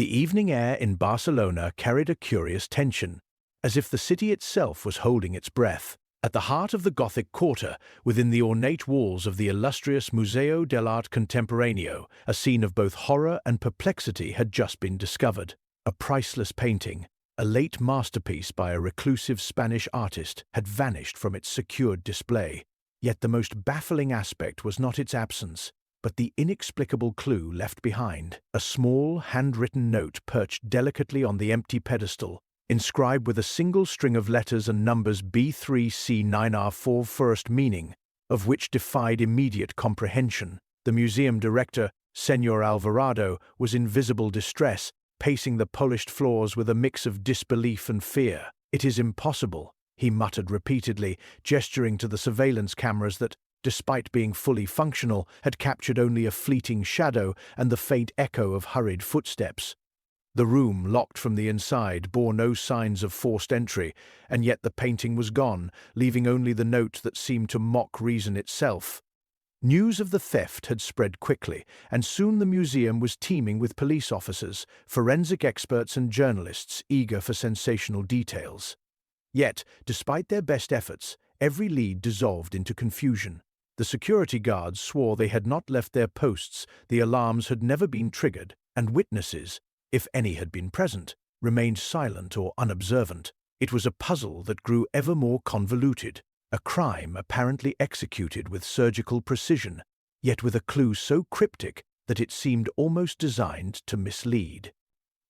The evening air in Barcelona carried a curious tension, as if the city itself was holding its breath. At the heart of the Gothic quarter, within the ornate walls of the illustrious Museo dell'Arte Contemporaneo, a scene of both horror and perplexity had just been discovered. A priceless painting, a late masterpiece by a reclusive Spanish artist, had vanished from its secured display. Yet the most baffling aspect was not its absence, but the inexplicable clue left behind. A small, handwritten note perched delicately on the empty pedestal, inscribed with a single string of letters and numbers B3C9R4, first meaning of which defied immediate comprehension. The museum director, Senor Alvarado, was in visible distress, pacing the polished floors with a mix of disbelief and fear. "It is impossible," he muttered repeatedly, gesturing to the surveillance cameras that, despite being fully functional, had captured only a fleeting shadow and the faint echo of hurried footsteps. The room, locked from the inside, bore no signs of forced entry, and yet the painting was gone, leaving only the note that seemed to mock reason itself. News of the theft had spread quickly, and soon the museum was teeming with police officers, forensic experts and journalists eager for sensational details. Yet, despite their best efforts, every lead dissolved into confusion. The security guards swore they had not left their posts, the alarms had never been triggered, and witnesses, if any had been present, remained silent or unobservant. It was a puzzle that grew ever more convoluted, a crime apparently executed with surgical precision, yet with a clue so cryptic that it seemed almost designed to mislead.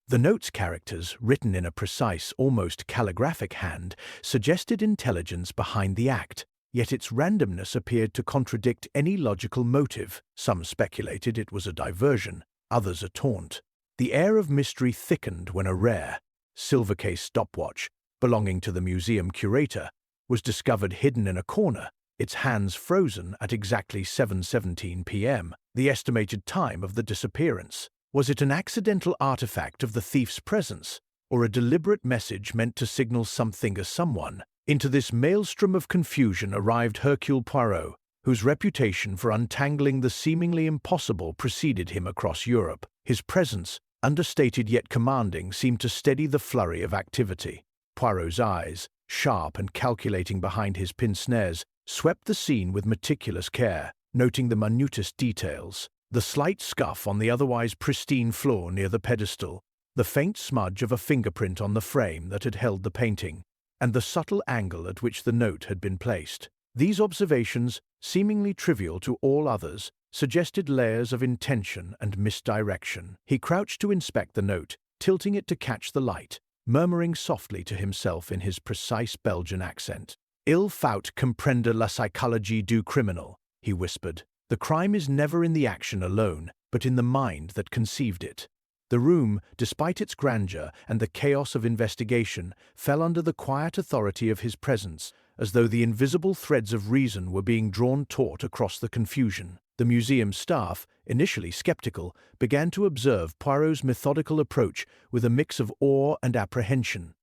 The note's characters, written in a precise, almost calligraphic hand, suggested intelligence behind the act, yet its randomness appeared to contradict any logical motive. Some speculated it was a diversion, others a taunt. The air of mystery thickened when a rare, silver-case stopwatch, belonging to the museum curator, was discovered hidden in a corner, its hands frozen at exactly 7:17 p.m., the estimated time of the disappearance. Was it an accidental artifact of the thief's presence, or a deliberate message meant to signal something or someone? Into this maelstrom of confusion arrived Hercule Poirot, whose reputation for untangling the seemingly impossible preceded him across Europe. His presence, understated yet commanding, seemed to steady the flurry of activity. Poirot's eyes, sharp and calculating behind his pince-nez, swept the scene with meticulous care, noting the minutest details. The slight scuff on the otherwise pristine floor near the pedestal, the faint smudge of a fingerprint on the frame that had held the painting, and the subtle angle at which the note had been placed. These observations, seemingly trivial to all others, suggested layers of intention and misdirection. He crouched to inspect the note, tilting it to catch the light, murmuring softly to himself in his precise Belgian accent. "Il faut comprendre la psychologie du criminel," he whispered. "The crime is never in the action alone, but in the mind that conceived it." The room, despite its grandeur and the chaos of investigation, fell under the quiet authority of his presence, as though the invisible threads of reason were being drawn taut across the confusion. The museum staff, initially skeptical, began to observe Poirot's methodical approach with a mix of awe and apprehension.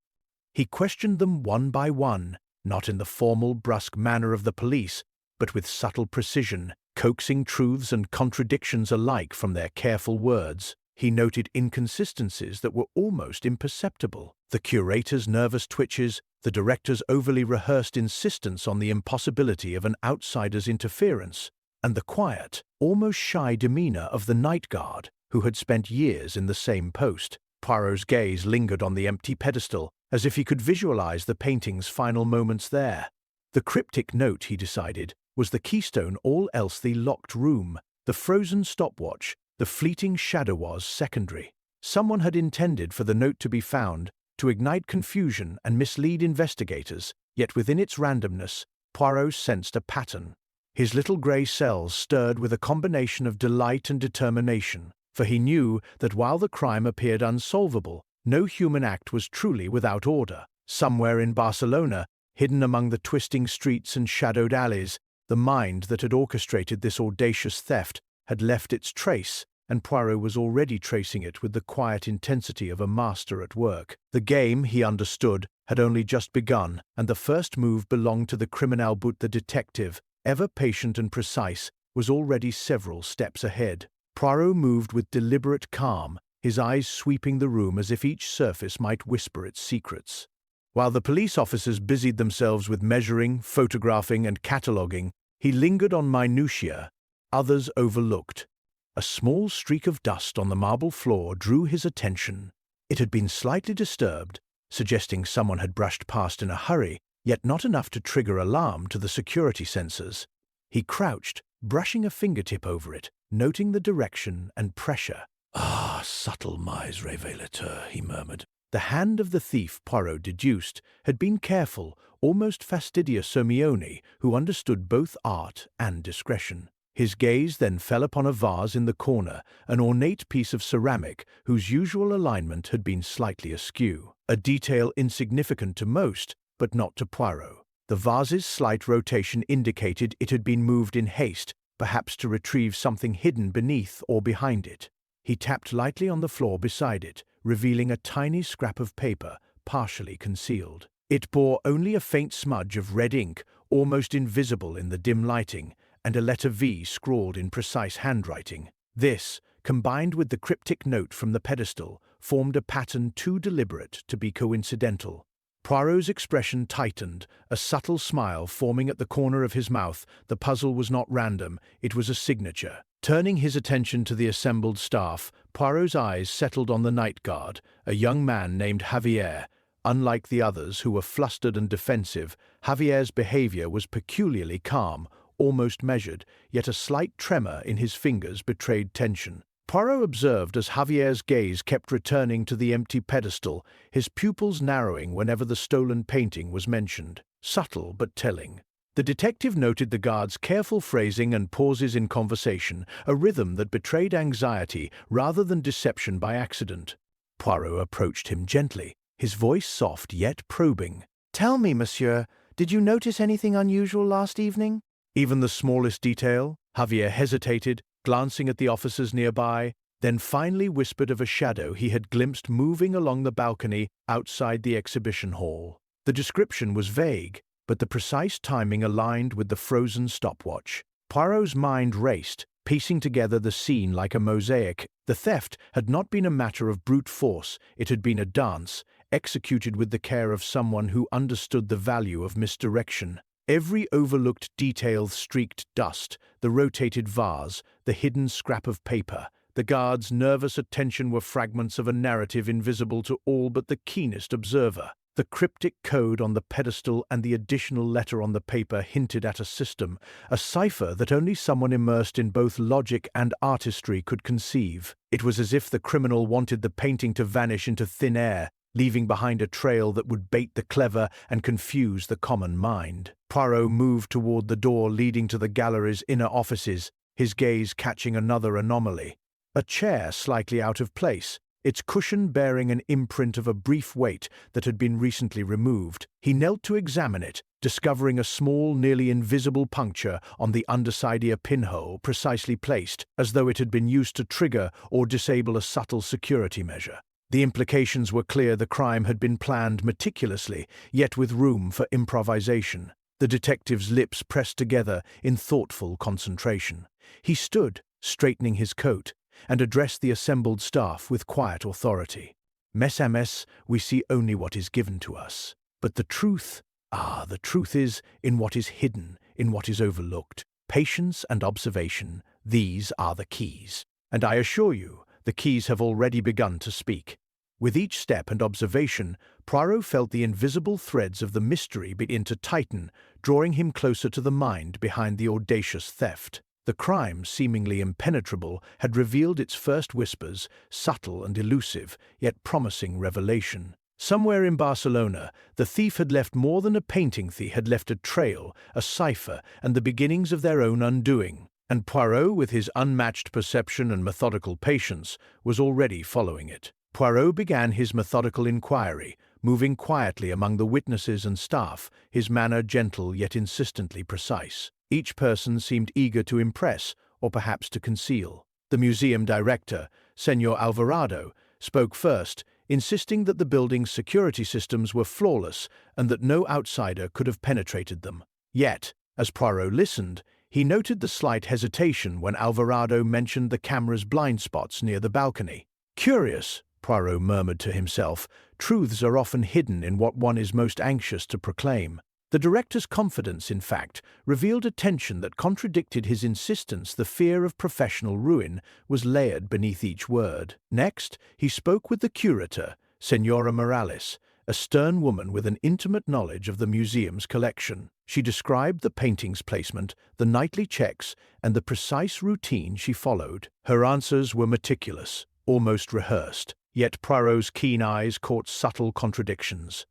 He questioned them one by one, not in the formal, brusque manner of the police, but with subtle precision, coaxing truths and contradictions alike from their careful words. He noted inconsistencies that were almost imperceptible. The curator's nervous twitches, the director's overly rehearsed insistence on the impossibility of an outsider's interference, and the quiet, almost shy demeanor of the night guard, who had spent years in the same post. Poirot's gaze lingered on the empty pedestal, as if he could visualize the painting's final moments there. The cryptic note, he decided, was the keystone, all else the locked room. The frozen stopwatch, the fleeting shadow was secondary. Someone had intended for the note to be found, to ignite confusion and mislead investigators, yet within its randomness, Poirot sensed a pattern. His little grey cells stirred with a combination of delight and determination, for he knew that while the crime appeared unsolvable, no human act was truly without order. Somewhere in Barcelona, hidden among the twisting streets and shadowed alleys, the mind that had orchestrated this audacious theft had left its trace, and Poirot was already tracing it with the quiet intensity of a master at work. The game, he understood, had only just begun, and the first move belonged to the criminal, but the detective, ever patient and precise, was already several steps ahead. Poirot moved with deliberate calm, his eyes sweeping the room as if each surface might whisper its secrets. While the police officers busied themselves with measuring, photographing, and cataloguing, he lingered on minutiae others overlooked. A small streak of dust on the marble floor drew his attention. It had been slightly disturbed, suggesting someone had brushed past in a hurry, yet not enough to trigger alarm to the security sensors. He crouched, brushing a fingertip over it, noting the direction and pressure. "Ah, subtle mise révélateur," he murmured. The hand of the thief, Poirot deduced, had been careful, almost fastidious Hermione, who understood both art and discretion. His gaze then fell upon a vase in the corner, an ornate piece of ceramic whose usual alignment had been slightly askew, a detail insignificant to most, but not to Poirot. The vase's slight rotation indicated it had been moved in haste, perhaps to retrieve something hidden beneath or behind it. He tapped lightly on the floor beside it, revealing a tiny scrap of paper, partially concealed. It bore only a faint smudge of red ink, almost invisible in the dim lighting, and a letter V scrawled in precise handwriting. This, combined with the cryptic note from the pedestal, formed a pattern too deliberate to be coincidental. Poirot's expression tightened, a subtle smile forming at the corner of his mouth. The puzzle was not random, it was a signature. Turning his attention to the assembled staff, Poirot's eyes settled on the night guard, a young man named Javier. Unlike the others, who were flustered and defensive, Javier's behavior was peculiarly calm, almost measured, yet a slight tremor in his fingers betrayed tension. Poirot observed as Javier's gaze kept returning to the empty pedestal, his pupils narrowing whenever the stolen painting was mentioned. Subtle but telling. The detective noted the guard's careful phrasing and pauses in conversation, a rhythm that betrayed anxiety rather than deception by accident. Poirot approached him gently, his voice soft yet probing. "Tell me, monsieur, did you notice anything unusual last evening?" "Even the smallest detail?" Javier hesitated, glancing at the officers nearby, then finally whispered of a shadow he had glimpsed moving along the balcony outside the exhibition hall. The description was vague, but the precise timing aligned with the frozen stopwatch. Poirot's mind raced, piecing together the scene like a mosaic. The theft had not been a matter of brute force, it had been a dance, executed with the care of someone who understood the value of misdirection. Every overlooked detail streaked dust, the rotated vase, the hidden scrap of paper. The guard's nervous attention were fragments of a narrative invisible to all but the keenest observer. The cryptic code on the pedestal and the additional letter on the paper hinted at a system, a cipher that only someone immersed in both logic and artistry could conceive. It was as if the criminal wanted the painting to vanish into thin air, leaving behind a trail that would bait the clever and confuse the common mind. Poirot moved toward the door leading to the gallery's inner offices, his gaze catching another anomaly. A chair slightly out of place, its cushion bearing an imprint of a brief wait that had been recently removed. He knelt to examine it, discovering a small, nearly invisible puncture on the underside of a pinhole precisely placed, as though it had been used to trigger or disable a subtle security measure. The implications were clear. The crime had been planned meticulously, yet with room for improvisation. The detective's lips pressed together in thoughtful concentration. He stood, straightening his coat, and addressed the assembled staff with quiet authority. "Messieurs, we see only what is given to us. But the truth is in what is hidden, in what is overlooked. Patience and observation, these are the keys. And I assure you, the keys have already begun to speak." With each step and observation, Poirot felt the invisible threads of the mystery begin to tighten, drawing him closer to the mind behind the audacious theft. The crime, seemingly impenetrable, had revealed its first whispers, subtle and elusive, yet promising revelation. Somewhere in Barcelona, the thief had left more than a painting. He had left a trail, a cipher, and the beginnings of their own undoing. And Poirot, with his unmatched perception and methodical patience, was already following it. Poirot began his methodical inquiry, moving quietly among the witnesses and staff, his manner gentle yet insistently precise. Each person seemed eager to impress, or perhaps to conceal. The museum director, Señor Alvarado, spoke first, insisting that the building's security systems were flawless and that no outsider could have penetrated them. Yet, as Poirot listened, he noted the slight hesitation when Alvarado mentioned the camera's blind spots near the balcony. Curious, Poirot murmured to himself. Truths are often hidden in what one is most anxious to proclaim. The director's confidence, in fact, revealed a tension that contradicted his insistence. The fear of professional ruin was layered beneath each word. Next, he spoke with the curator, Senora Morales, a stern woman with an intimate knowledge of the museum's collection. She described the painting's placement, the nightly checks, and the precise routine she followed. Her answers were meticulous, almost rehearsed, yet Poirot's keen eyes caught subtle contradictions.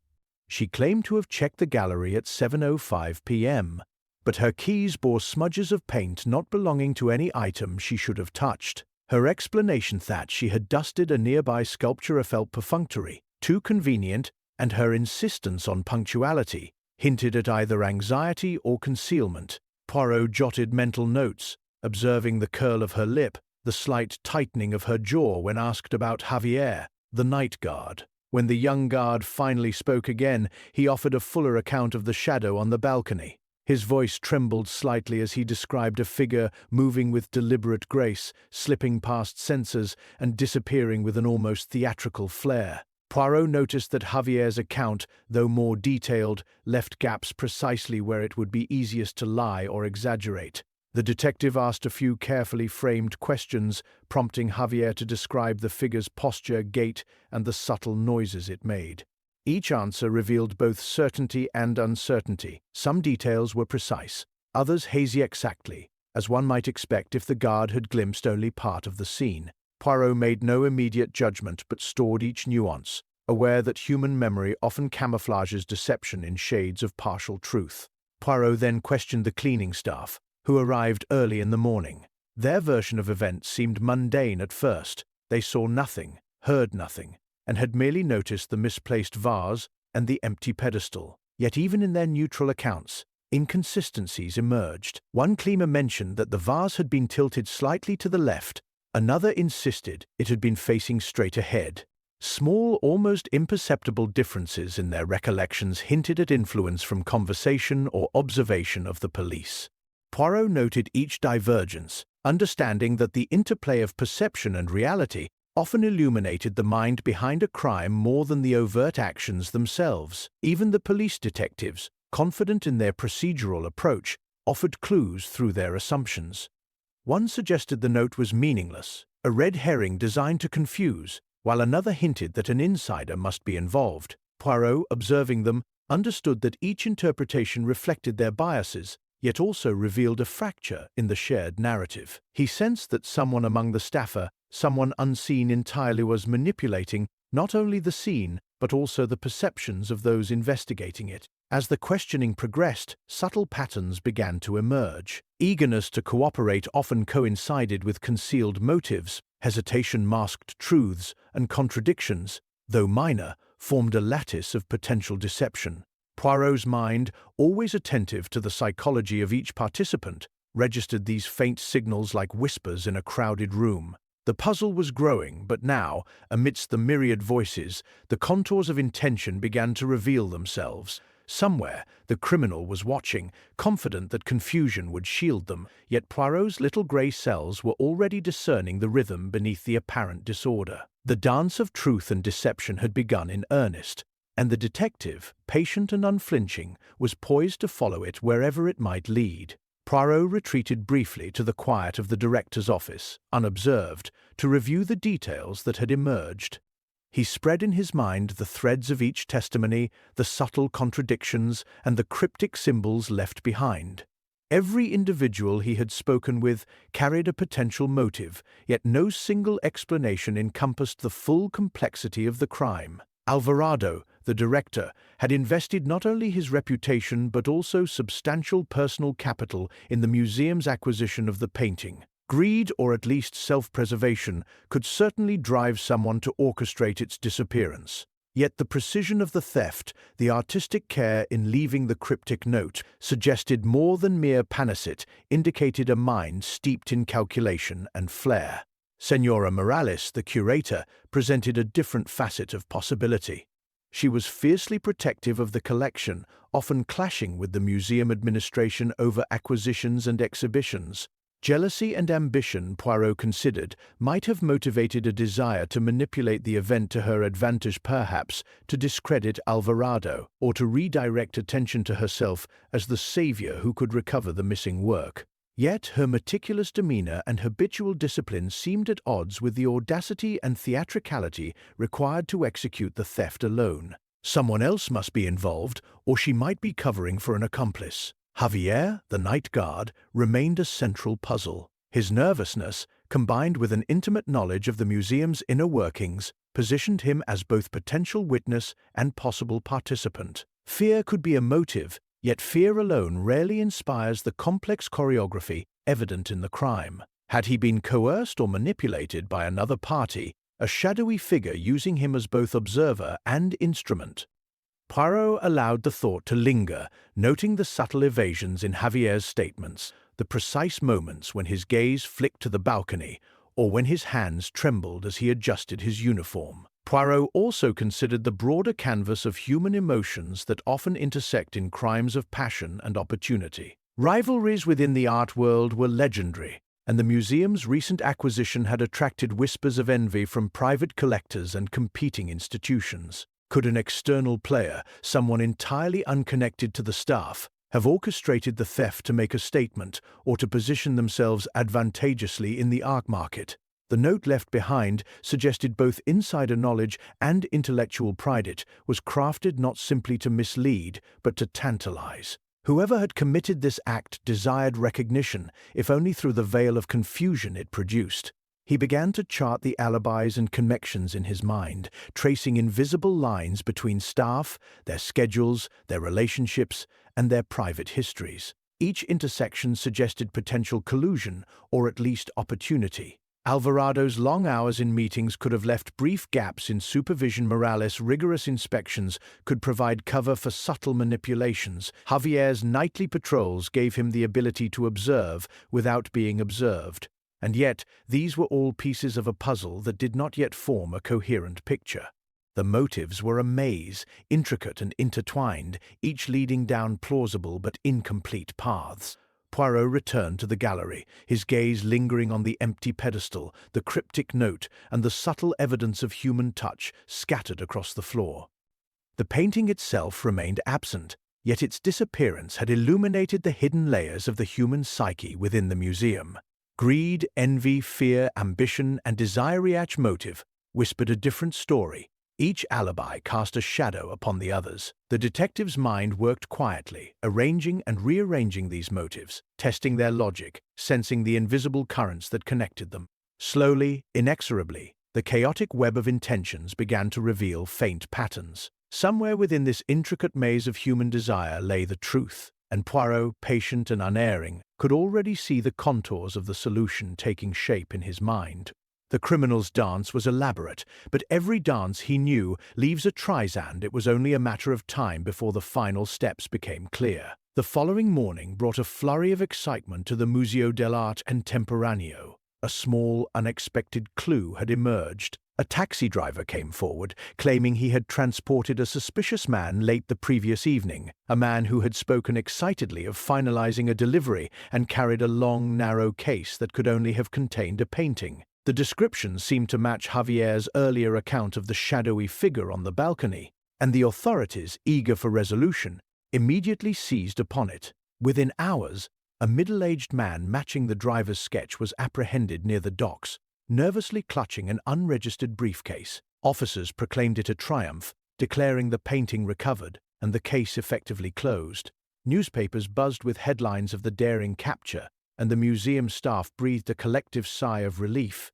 She claimed to have checked the gallery at 7:05 p.m., but her keys bore smudges of paint not belonging to any item she should have touched. Her explanation that she had dusted a nearby sculpture felt perfunctory, too convenient, and her insistence on punctuality hinted at either anxiety or concealment. Poirot jotted mental notes, observing the curl of her lip, the slight tightening of her jaw when asked about Javier, the night guard. When the young guard finally spoke again, he offered a fuller account of the shadow on the balcony. His voice trembled slightly as he described a figure moving with deliberate grace, slipping past censors and disappearing with an almost theatrical flair. Poirot noticed that Javier's account, though more detailed, left gaps precisely where it would be easiest to lie or exaggerate. The detective asked a few carefully framed questions, prompting Javier to describe the figure's posture, gait, and the subtle noises it made. Each answer revealed both certainty and uncertainty. Some details were precise, others hazy exactly, as one might expect if the guard had glimpsed only part of the scene. Poirot made no immediate judgment but stored each nuance, aware that human memory often camouflages deception in shades of partial truth. Poirot then questioned the cleaning staff, who arrived early in the morning. Their version of events seemed mundane at first. They saw nothing, heard nothing, and had merely noticed the misplaced vase and the empty pedestal. Yet even in their neutral accounts, inconsistencies emerged. One cleaner mentioned that the vase had been tilted slightly to the left. Another insisted it had been facing straight ahead. Small, almost imperceptible differences in their recollections hinted at influence from conversation or observation of the police. Poirot noted each divergence, understanding that the interplay of perception and reality often illuminated the mind behind a crime more than the overt actions themselves. Even the police detectives, confident in their procedural approach, offered clues through their assumptions. One suggested the note was meaningless, a red herring designed to confuse, while another hinted that an insider must be involved. Poirot, observing them, understood that each interpretation reflected their biases, yet also revealed a fracture in the shared narrative. He sensed that someone among the staffer, someone unseen entirely, was manipulating not only the scene, but also the perceptions of those investigating it. As the questioning progressed, subtle patterns began to emerge. Eagerness to cooperate often coincided with concealed motives. Hesitation masked truths, and contradictions, though minor, formed a lattice of potential deception. Poirot's mind, always attentive to the psychology of each participant, registered these faint signals like whispers in a crowded room. The puzzle was growing, but now, amidst the myriad voices, the contours of intention began to reveal themselves. Somewhere, the criminal was watching, confident that confusion would shield them, yet Poirot's little grey cells were already discerning the rhythm beneath the apparent disorder. The dance of truth and deception had begun in earnest, and the detective, patient and unflinching, was poised to follow it wherever it might lead. Poirot retreated briefly to the quiet of the director's office, unobserved, to review the details that had emerged. He spread in his mind the threads of each testimony, the subtle contradictions, and the cryptic symbols left behind. Every individual he had spoken with carried a potential motive, yet no single explanation encompassed the full complexity of the crime. Alvarado, the director, had invested not only his reputation but also substantial personal capital in the museum's acquisition of the painting. Greed, or at least self-preservation, could certainly drive someone to orchestrate its disappearance. Yet the precision of the theft, the artistic care in leaving the cryptic note, suggested more than mere panacit, indicated a mind steeped in calculation and flair. Senora Morales, the curator, presented a different facet of possibility. She was fiercely protective of the collection, often clashing with the museum administration over acquisitions and exhibitions. Jealousy and ambition, Poirot considered, might have motivated a desire to manipulate the event to her advantage, perhaps to discredit Alvarado, or to redirect attention to herself as the savior who could recover the missing work. Yet her meticulous demeanor and habitual discipline seemed at odds with the audacity and theatricality required to execute the theft alone. Someone else must be involved, or she might be covering for an accomplice. Javier, the night guard, remained a central puzzle. His nervousness, combined with an intimate knowledge of the museum's inner workings, positioned him as both potential witness and possible participant. Fear could be a motive, yet fear alone rarely inspires the complex choreography evident in the crime. Had he been coerced or manipulated by another party, a shadowy figure using him as both observer and instrument? Poirot allowed the thought to linger, noting the subtle evasions in Javier's statements, the precise moments when his gaze flicked to the balcony, or when his hands trembled as he adjusted his uniform. Poirot also considered the broader canvas of human emotions that often intersect in crimes of passion and opportunity. Rivalries within the art world were legendary, and the museum's recent acquisition had attracted whispers of envy from private collectors and competing institutions. Could an external player, someone entirely unconnected to the staff, have orchestrated the theft to make a statement or to position themselves advantageously in the art market? The note left behind suggested both insider knowledge and intellectual pride. It was crafted not simply to mislead, but to tantalize. Whoever had committed this act desired recognition, if only through the veil of confusion it produced. He began to chart the alibis and connections in his mind, tracing invisible lines between staff, their schedules, their relationships, and their private histories. Each intersection suggested potential collusion, or at least opportunity. Alvarado's long hours in meetings could have left brief gaps in supervision. Morales' rigorous inspections could provide cover for subtle manipulations. Javier's nightly patrols gave him the ability to observe without being observed. And yet, these were all pieces of a puzzle that did not yet form a coherent picture. The motives were a maze, intricate and intertwined, each leading down plausible but incomplete paths. Poirot returned to the gallery, his gaze lingering on the empty pedestal, the cryptic note, and the subtle evidence of human touch scattered across the floor. The painting itself remained absent, yet its disappearance had illuminated the hidden layers of the human psyche within the museum. Greed, envy, fear, ambition, and desire. Each motive whispered a different story. Each alibi cast a shadow upon the others. The detective's mind worked quietly, arranging and rearranging these motives, testing their logic, sensing the invisible currents that connected them. Slowly, inexorably, the chaotic web of intentions began to reveal faint patterns. Somewhere within this intricate maze of human desire lay the truth, and Poirot, patient and unerring, could already see the contours of the solution taking shape in his mind. The criminal's dance was elaborate, but every dance, he knew, leaves a trisand. It was only a matter of time before the final steps became clear. The following morning brought a flurry of excitement to the Museo dell'Arte Contemporaneo. A small, unexpected clue had emerged. A taxi driver came forward, claiming he had transported a suspicious man late the previous evening, a man who had spoken excitedly of finalizing a delivery and carried a long, narrow case that could only have contained a painting. The description seemed to match Javier's earlier account of the shadowy figure on the balcony, and the authorities, eager for resolution, immediately seized upon it. Within hours, a middle-aged man matching the driver's sketch was apprehended near the docks, nervously clutching an unregistered briefcase. Officers proclaimed it a triumph, declaring the painting recovered and the case effectively closed. Newspapers buzzed with headlines of the daring capture, and the museum staff breathed a collective sigh of relief.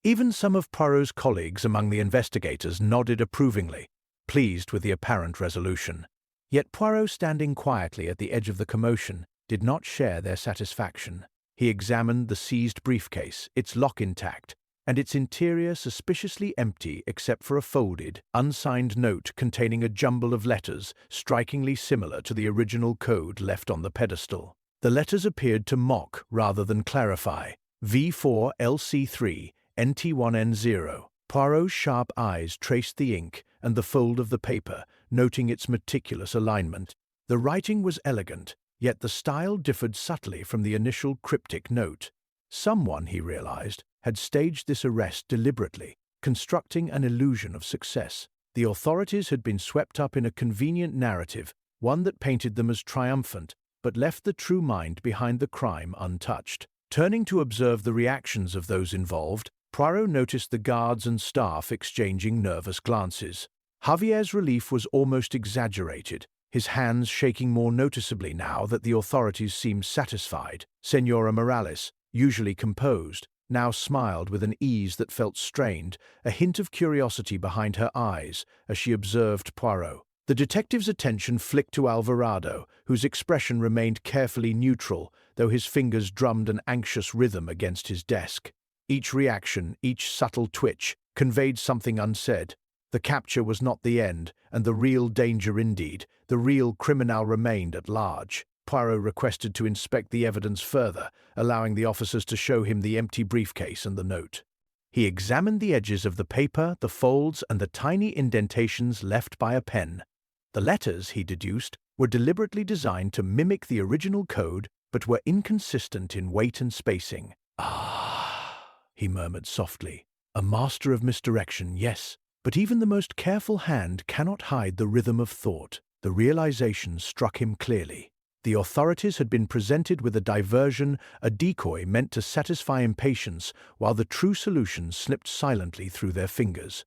Even some of Poirot's colleagues among the investigators nodded approvingly, pleased with the apparent resolution. Yet Poirot, standing quietly at the edge of the commotion, did not share their satisfaction. He examined the seized briefcase, its lock intact, and its interior suspiciously empty except for a folded, unsigned note containing a jumble of letters strikingly similar to the original code left on the pedestal. The letters appeared to mock rather than clarify. V4 LC3 NT1N0. Poirot's sharp eyes traced the ink and the fold of the paper, noting its meticulous alignment. The writing was elegant, yet the style differed subtly from the initial cryptic note. Someone, he realized, had staged this arrest deliberately, constructing an illusion of success. The authorities had been swept up in a convenient narrative, one that painted them as triumphant, but left the true mind behind the crime untouched. Turning to observe the reactions of those involved, Poirot noticed the guards and staff exchanging nervous glances. Javier's relief was almost exaggerated, his hands shaking more noticeably now that the authorities seemed satisfied. Senora Morales, usually composed, now smiled with an ease that felt strained, a hint of curiosity behind her eyes as she observed Poirot. The detective's attention flicked to Alvarado, whose expression remained carefully neutral, though his fingers drummed an anxious rhythm against his desk. Each reaction, each subtle twitch, conveyed something unsaid. The capture was not the end, and the real danger indeed, the real criminal remained at large. Poirot requested to inspect the evidence further, allowing the officers to show him the empty briefcase and the note. He examined the edges of the paper, the folds, and the tiny indentations left by a pen. The letters, he deduced, were deliberately designed to mimic the original code, but were inconsistent in weight and spacing. "Ah," he murmured softly. "A master of misdirection, yes, but even the most careful hand cannot hide the rhythm of thought." The realization struck him clearly. The authorities had been presented with a diversion, a decoy meant to satisfy impatience, while the true solution slipped silently through their fingers.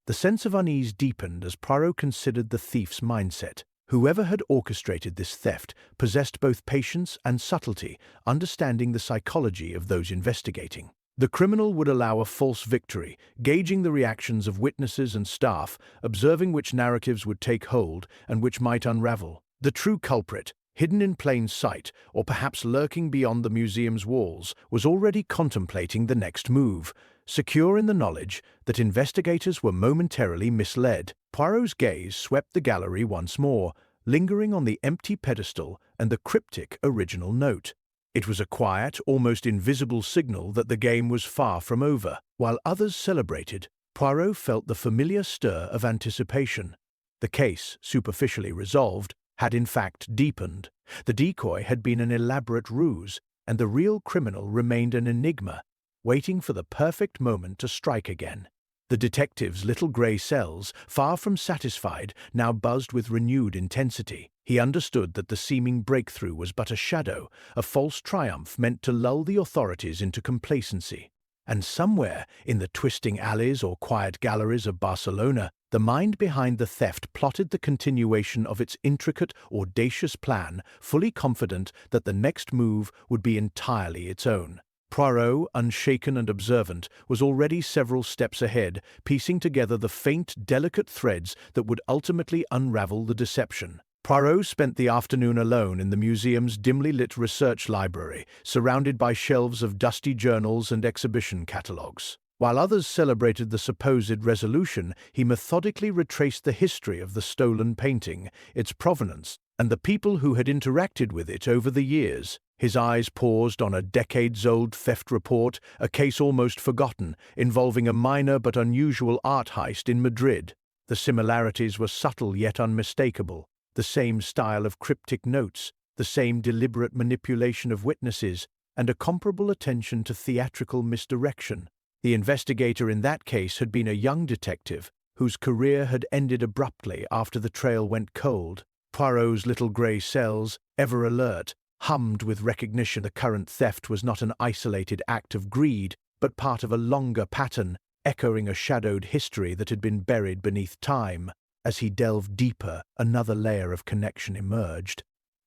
The sense of unease deepened as Poirot considered the thief's mindset. Whoever had orchestrated this theft possessed both patience and subtlety, understanding the psychology of those investigating. The criminal would allow a false victory, gauging the reactions of witnesses and staff, observing which narratives would take hold and which might unravel. The true culprit, hidden in plain sight, or perhaps lurking beyond the museum's walls, was already contemplating the next move. Secure in the knowledge that investigators were momentarily misled, Poirot's gaze swept the gallery once more, lingering on the empty pedestal and the cryptic original note. It was a quiet, almost invisible signal that the game was far from over. While others celebrated, Poirot felt the familiar stir of anticipation. The case, superficially resolved, had in fact deepened. The decoy had been an elaborate ruse, and the real criminal remained an enigma, waiting for the perfect moment to strike again. The detective's little grey cells, far from satisfied, now buzzed with renewed intensity. He understood that the seeming breakthrough was but a shadow, a false triumph meant to lull the authorities into complacency. And somewhere, in the twisting alleys or quiet galleries of Barcelona, the mind behind the theft plotted the continuation of its intricate, audacious plan, fully confident that the next move would be entirely its own. Poirot, unshaken and observant, was already several steps ahead, piecing together the faint, delicate threads that would ultimately unravel the deception. Poirot spent the afternoon alone in the museum's dimly lit research library, surrounded by shelves of dusty journals and exhibition catalogues. While others celebrated the supposed resolution, he methodically retraced the history of the stolen painting, its provenance, and the people who had interacted with it over the years. His eyes paused on a decades-old theft report, a case almost forgotten, involving a minor but unusual art heist in Madrid. The similarities were subtle yet unmistakable. The same style of cryptic notes, the same deliberate manipulation of witnesses, and a comparable attention to theatrical misdirection. The investigator in that case had been a young detective whose career had ended abruptly after the trail went cold. Poirot's little grey cells, ever alert, hummed with recognition. The current theft was not an isolated act of greed, but part of a longer pattern, echoing a shadowed history that had been buried beneath time. As he delved deeper, another layer of connection emerged.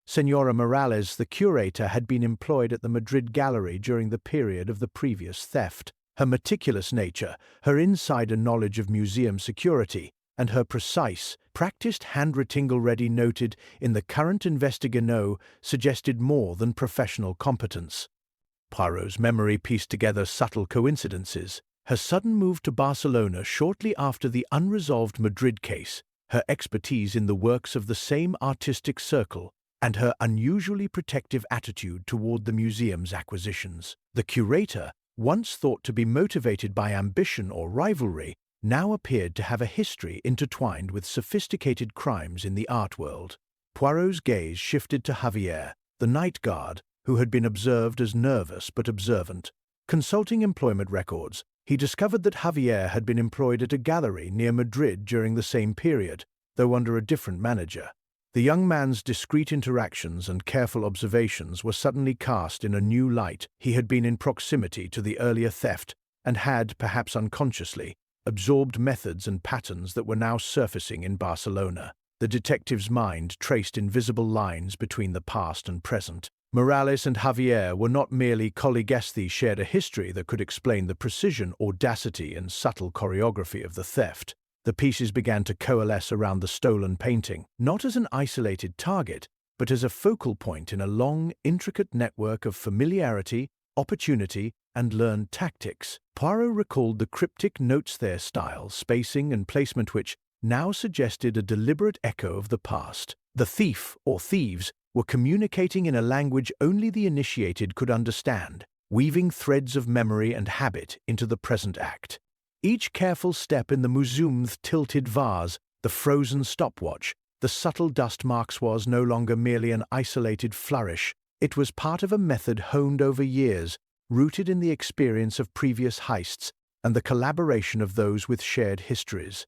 Senora Morales, the curator, had been employed at the Madrid gallery during the period of the previous theft. Her meticulous nature, her insider knowledge of museum security, and her precise, practiced handwriting already noted in the current investigano suggested more than professional competence. Poirot's memory pieced together subtle coincidences. Her sudden move to Barcelona shortly after the unresolved Madrid case, her expertise in the works of the same artistic circle, and her unusually protective attitude toward the museum's acquisitions. The curator, once thought to be motivated by ambition or rivalry, now appeared to have a history intertwined with sophisticated crimes in the art world. Poirot's gaze shifted to Javier, the night guard, who had been observed as nervous but observant. Consulting employment records, he discovered that Javier had been employed at a gallery near Madrid during the same period, though under a different manager. The young man's discreet interactions and careful observations were suddenly cast in a new light. He had been in proximity to the earlier theft and had, perhaps unconsciously, absorbed methods and patterns that were now surfacing in Barcelona. The detective's mind traced invisible lines between the past and present. Morales and Javier were not merely colleagues, they shared a history that could explain the precision, audacity, and subtle choreography of the theft. The pieces began to coalesce around the stolen painting, not as an isolated target, but as a focal point in a long, intricate network of familiarity, opportunity, and learned tactics. Poirot recalled the cryptic notes, their style, spacing, and placement, which now suggested a deliberate echo of the past. The thief, or thieves, were communicating in a language only the initiated could understand, weaving threads of memory and habit into the present act. Each careful step in the museum's tilted vase, the frozen stopwatch, the subtle dust marks was no longer merely an isolated flourish. It was part of a method honed over years, rooted in the experience of previous heists and the collaboration of those with shared histories.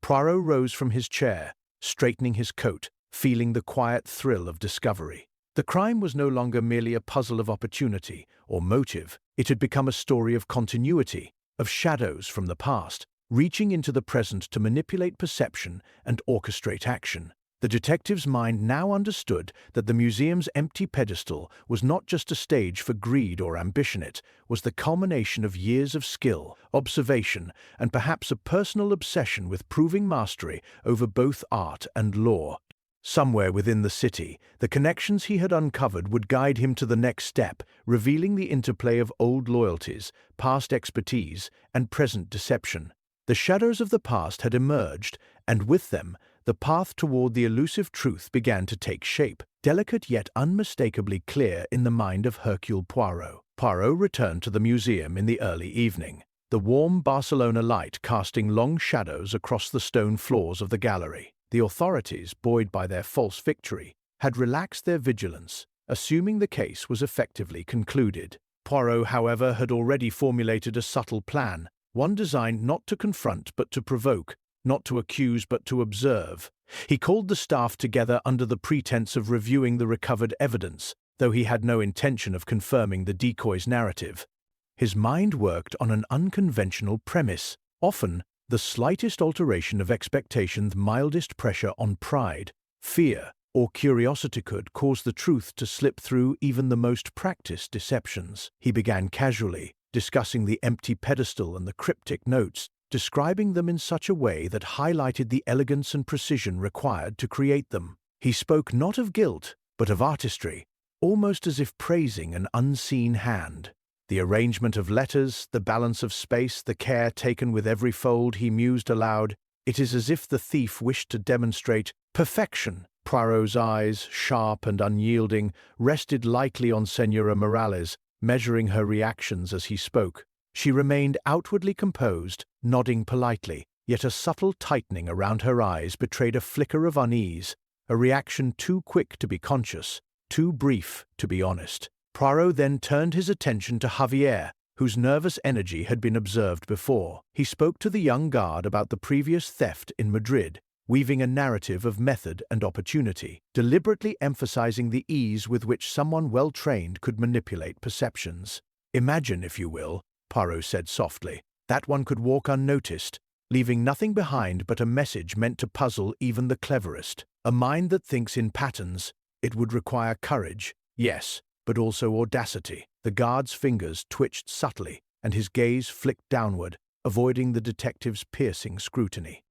Poirot rose from his chair, straightening his coat, feeling the quiet thrill of discovery. The crime was no longer merely a puzzle of opportunity or motive. It had become a story of continuity, of shadows from the past, reaching into the present to manipulate perception and orchestrate action. The detective's mind now understood that the museum's empty pedestal was not just a stage for greed or ambition, it was the culmination of years of skill, observation, and perhaps a personal obsession with proving mastery over both art and law. Somewhere within the city, the connections he had uncovered would guide him to the next step, revealing the interplay of old loyalties, past expertise, and present deception. The shadows of the past had emerged, and with them, the path toward the elusive truth began to take shape, delicate yet unmistakably clear in the mind of Hercule Poirot. Poirot returned to the museum in the early evening, the warm Barcelona light casting long shadows across the stone floors of the gallery. The authorities, buoyed by their false victory, had relaxed their vigilance, assuming the case was effectively concluded. Poirot, however, had already formulated a subtle plan, one designed not to confront but to provoke, not to accuse but to observe. He called the staff together under the pretense of reviewing the recovered evidence, though he had no intention of confirming the decoy's narrative. His mind worked on an unconventional premise. Often, the slightest alteration of expectation, the mildest pressure on pride, fear, or curiosity could cause the truth to slip through even the most practiced deceptions. He began casually, discussing the empty pedestal and the cryptic notes, describing them in such a way that highlighted the elegance and precision required to create them. He spoke not of guilt, but of artistry, almost as if praising an unseen hand. The arrangement of letters, the balance of space, the care taken with every fold, he mused aloud. It is as if the thief wished to demonstrate perfection. Poirot's eyes, sharp and unyielding, rested lightly on Senora Morales, measuring her reactions as he spoke. She remained outwardly composed, nodding politely, yet a subtle tightening around her eyes betrayed a flicker of unease, a reaction too quick to be conscious, too brief to be honest. Poirot then turned his attention to Javier, whose nervous energy had been observed before. He spoke to the young guard about the previous theft in Madrid, weaving a narrative of method and opportunity, deliberately emphasizing the ease with which someone well-trained could manipulate perceptions. Imagine, if you will, Poirot said softly, that one could walk unnoticed, leaving nothing behind but a message meant to puzzle even the cleverest. A mind that thinks in patterns, it would require courage, yes, but also audacity. The guard's fingers twitched subtly, and his gaze flicked downward, avoiding the detective's piercing scrutiny.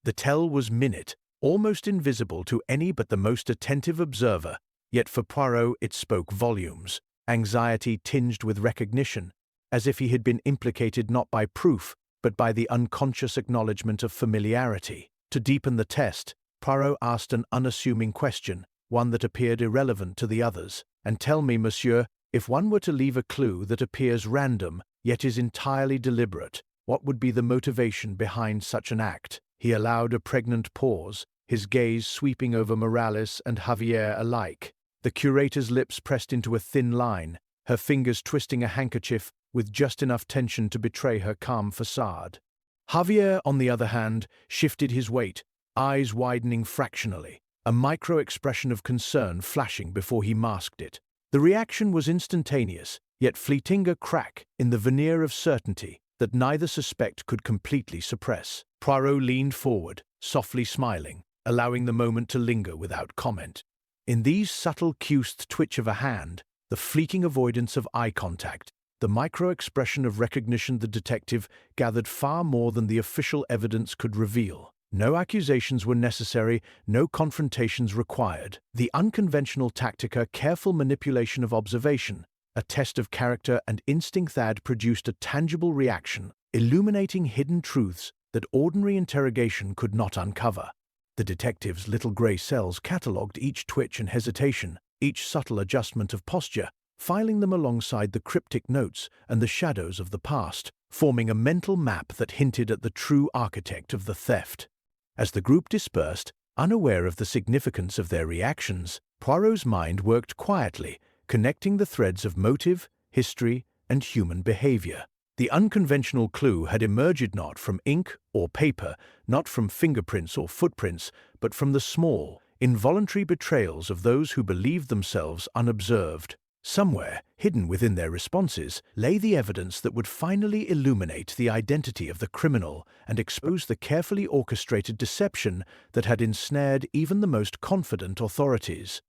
The tell was minute, almost invisible to any but the most attentive observer, yet for Poirot it spoke volumes, anxiety tinged with recognition, as if he had been implicated not by proof, but by the unconscious acknowledgement of familiarity. To deepen the test, Poirot asked an unassuming question, one that appeared irrelevant to the others. And tell me, monsieur, if one were to leave a clue that appears random, yet is entirely deliberate, what would be the motivation behind such an act? He allowed a pregnant pause, his gaze sweeping over Morales and Javier alike. the curator's lips pressed into a thin line, her fingers twisting a handkerchief with just enough tension to betray her calm facade. Javier, on the other hand, shifted his weight, eyes widening fractionally, a micro-expression of concern flashing before he masked it. The reaction was instantaneous, yet fleeting, a crack in the veneer of certainty that neither suspect could completely suppress. Poirot leaned forward, softly smiling, allowing the moment to linger without comment. In these subtle cues, the twitch of a hand, the fleeting avoidance of eye contact, the micro-expression of recognition, the detective gathered far more than the official evidence could reveal. No accusations were necessary, no confrontations required. The unconventional tactic, a careful manipulation of observation, a test of character and instinct that produced a tangible reaction, illuminating hidden truths that ordinary interrogation could not uncover. The detective's little grey cells catalogued each twitch and hesitation, each subtle adjustment of posture, filing them alongside the cryptic notes and the shadows of the past, forming a mental map that hinted at the true architect of the theft. As the group dispersed, unaware of the significance of their reactions, Poirot's mind worked quietly, connecting the threads of motive, history, and human behavior. The unconventional clue had emerged not from ink or paper, not from fingerprints or footprints, but from the small, involuntary betrayals of those who believed themselves unobserved. Somewhere, hidden within their responses, lay the evidence that would finally illuminate the identity of the criminal and expose the carefully orchestrated deception that had ensnared even the most confident authorities.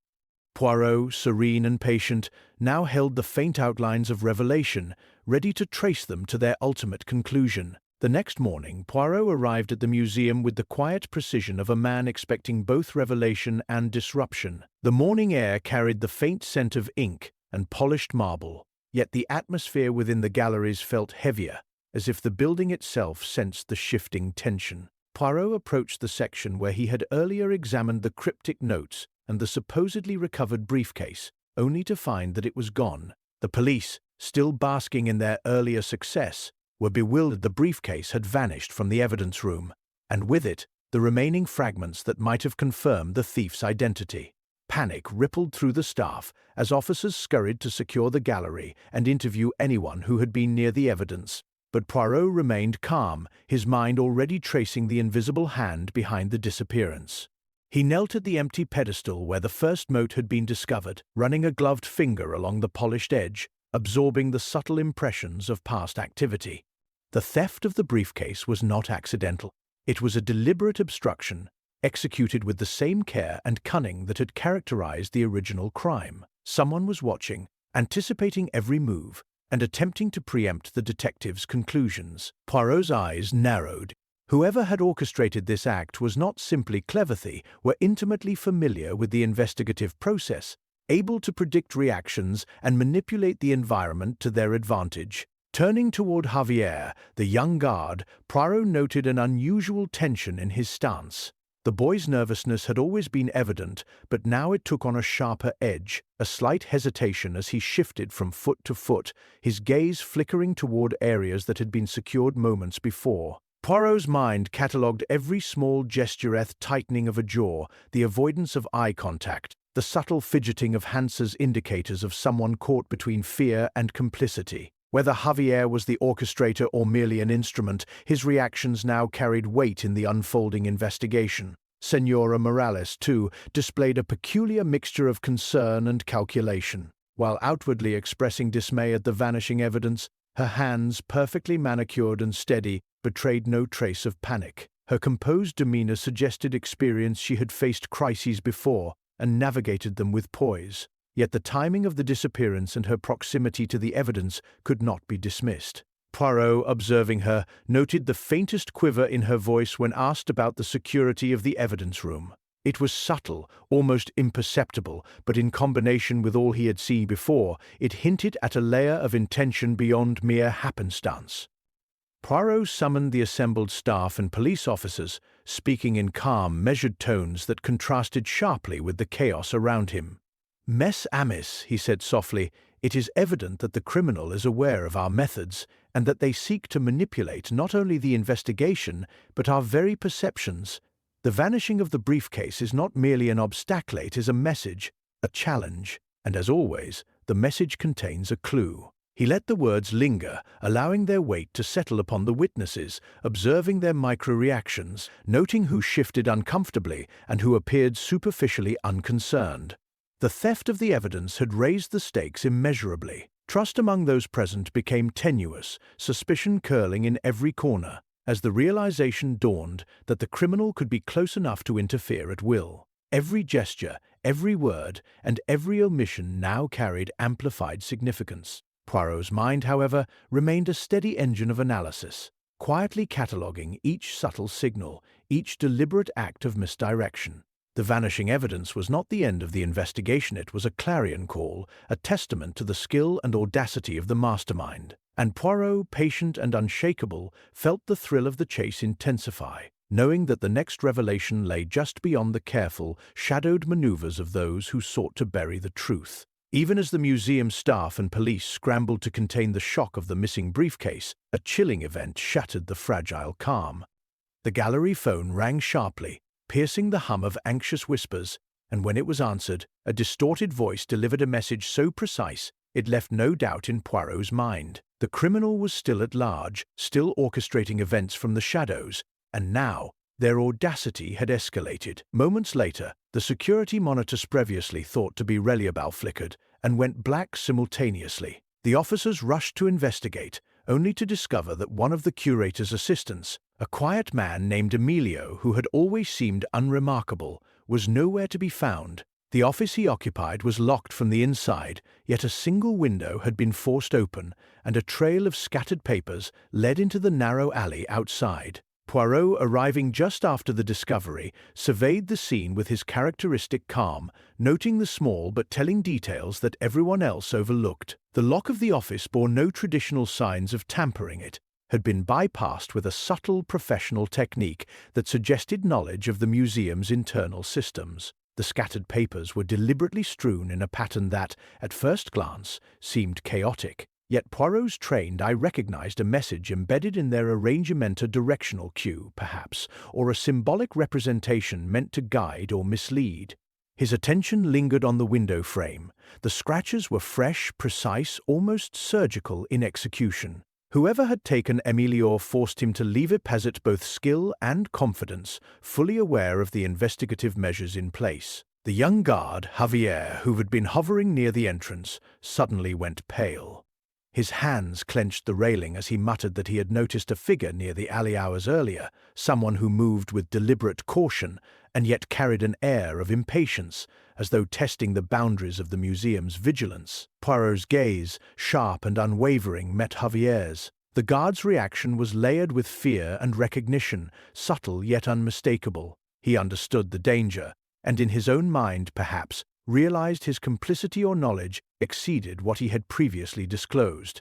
Poirot, serene and patient, now held the faint outlines of revelation, ready to trace them to their ultimate conclusion. The next morning, Poirot arrived at the museum with the quiet precision of a man expecting both revelation and disruption. The morning air carried the faint scent of ink and polished marble, yet the atmosphere within the galleries felt heavier, as if the building itself sensed the shifting tension. Poirot approached the section where he had earlier examined the cryptic notes and the supposedly recovered briefcase, only to find that it was gone. The police, still basking in their earlier success, were bewildered. The briefcase had vanished from the evidence room, and with it, the remaining fragments that might have confirmed the thief's identity. Panic rippled through the staff as officers scurried to secure the gallery and interview anyone who had been near the evidence. But Poirot remained calm, his mind already tracing the invisible hand behind the disappearance. He knelt at the empty pedestal where the first note had been discovered, running a gloved finger along the polished edge, absorbing the subtle impressions of past activity. The theft of the briefcase was not accidental. It was a deliberate obstruction, executed with the same care and cunning that had characterized the original crime. Someone was watching, anticipating every move, and attempting to preempt the detective's conclusions. Poirot's eyes narrowed. Whoever had orchestrated this act was not simply clever. They were intimately familiar with the investigative process, able to predict reactions and manipulate the environment to their advantage. Turning toward Javier, the young guard, Poirot noted an unusual tension in his stance. The boy's nervousness had always been evident, but now it took on a sharper edge, a slight hesitation as he shifted from foot to foot, his gaze flickering toward areas that had been secured moments before. Poirot's mind catalogued every small gesture, the tightening of a jaw, the avoidance of eye contact, the subtle fidgeting of hands as indicators of someone caught between fear and complicity. Whether Javier was the orchestrator or merely an instrument, his reactions now carried weight in the unfolding investigation. Senora Morales, too, displayed a peculiar mixture of concern and calculation. While outwardly expressing dismay at the vanishing evidence, her hands, perfectly manicured and steady, betrayed no trace of panic. Her composed demeanor suggested experience. She had faced crises before and navigated them with poise. Yet the timing of the disappearance and her proximity to the evidence could not be dismissed. Poirot, observing her, noted the faintest quiver in her voice when asked about the security of the evidence room. It was subtle, almost imperceptible, but in combination with all he had seen before, it hinted at a layer of intention beyond mere happenstance. Poirot summoned the assembled staff and police officers, speaking in calm, measured tones that contrasted sharply with the chaos around him. "Mes amis," he said softly, "it is evident that the criminal is aware of our methods and that they seek to manipulate not only the investigation but our very perceptions. The vanishing of the briefcase is not merely an obstacle, it is a message a challenge, and as always, the message contains a clue. He let the words linger, allowing their weight to settle upon the witnesses, observing their micro-reactions, noting who shifted uncomfortably and who appeared superficially unconcerned. The theft of the evidence had raised the stakes immeasurably. Trust among those present became tenuous, suspicion curling in every corner, as the realization dawned that the criminal could be close enough to interfere at will. Every gesture, every word, and every omission now carried amplified significance. Poirot's mind, however, remained a steady engine of analysis, quietly cataloguing each subtle signal, each deliberate act of misdirection. The vanishing evidence was not the end of the investigation, it was a clarion call, a testament to the skill and audacity of the mastermind. And Poirot, patient and unshakable, felt the thrill of the chase intensify, knowing that the next revelation lay just beyond the careful, shadowed maneuvers of those who sought to bury the truth. Even as the museum staff and police scrambled to contain the shock of the missing briefcase, a chilling event shattered the fragile calm. The gallery phone rang sharply, piercing the hum of anxious whispers, and when it was answered, a distorted voice delivered a message so precise it left no doubt in Poirot's mind. The criminal was still at large, still orchestrating events from the shadows, and now their audacity had escalated. Moments later, the security monitor previously thought to be reliable flickered and went black simultaneously. The officers rushed to investigate, only to discover that one of the curator's assistants, a quiet man named Emilio who had always seemed unremarkable, was nowhere to be found. The office he occupied was locked from the inside, yet a single window had been forced open, and a trail of scattered papers led into the narrow alley outside. Poirot, arriving just after the discovery, surveyed the scene with his characteristic calm, noting the small but telling details that everyone else overlooked. The lock of the office bore no traditional signs of tampering. It had been bypassed with a subtle professional technique that suggested knowledge of the museum's internal systems. The scattered papers were deliberately strewn in a pattern that, at first glance, seemed chaotic. Yet Poirot's trained eye recognized a message embedded in their arrangement, a directional cue, perhaps, or a symbolic representation meant to guide or mislead. His attention lingered on the window frame. The scratches were fresh, precise, almost surgical in execution. Whoever had taken Emilio forced him to leave it possessed both skill and confidence, fully aware of the investigative measures in place. The young guard, Javier, who had been hovering near the entrance, suddenly went pale. His hands clenched the railing as he muttered that he had noticed a figure near the alley hours earlier, someone who moved with deliberate caution and yet carried an air of impatience, as though testing the boundaries of the museum's vigilance. Poirot's gaze, sharp and unwavering, met Javier's. The guard's reaction was layered with fear and recognition, subtle yet unmistakable. He understood the danger, and in his own mind, perhaps, realized his complicity or knowledge exceeded what he had previously disclosed.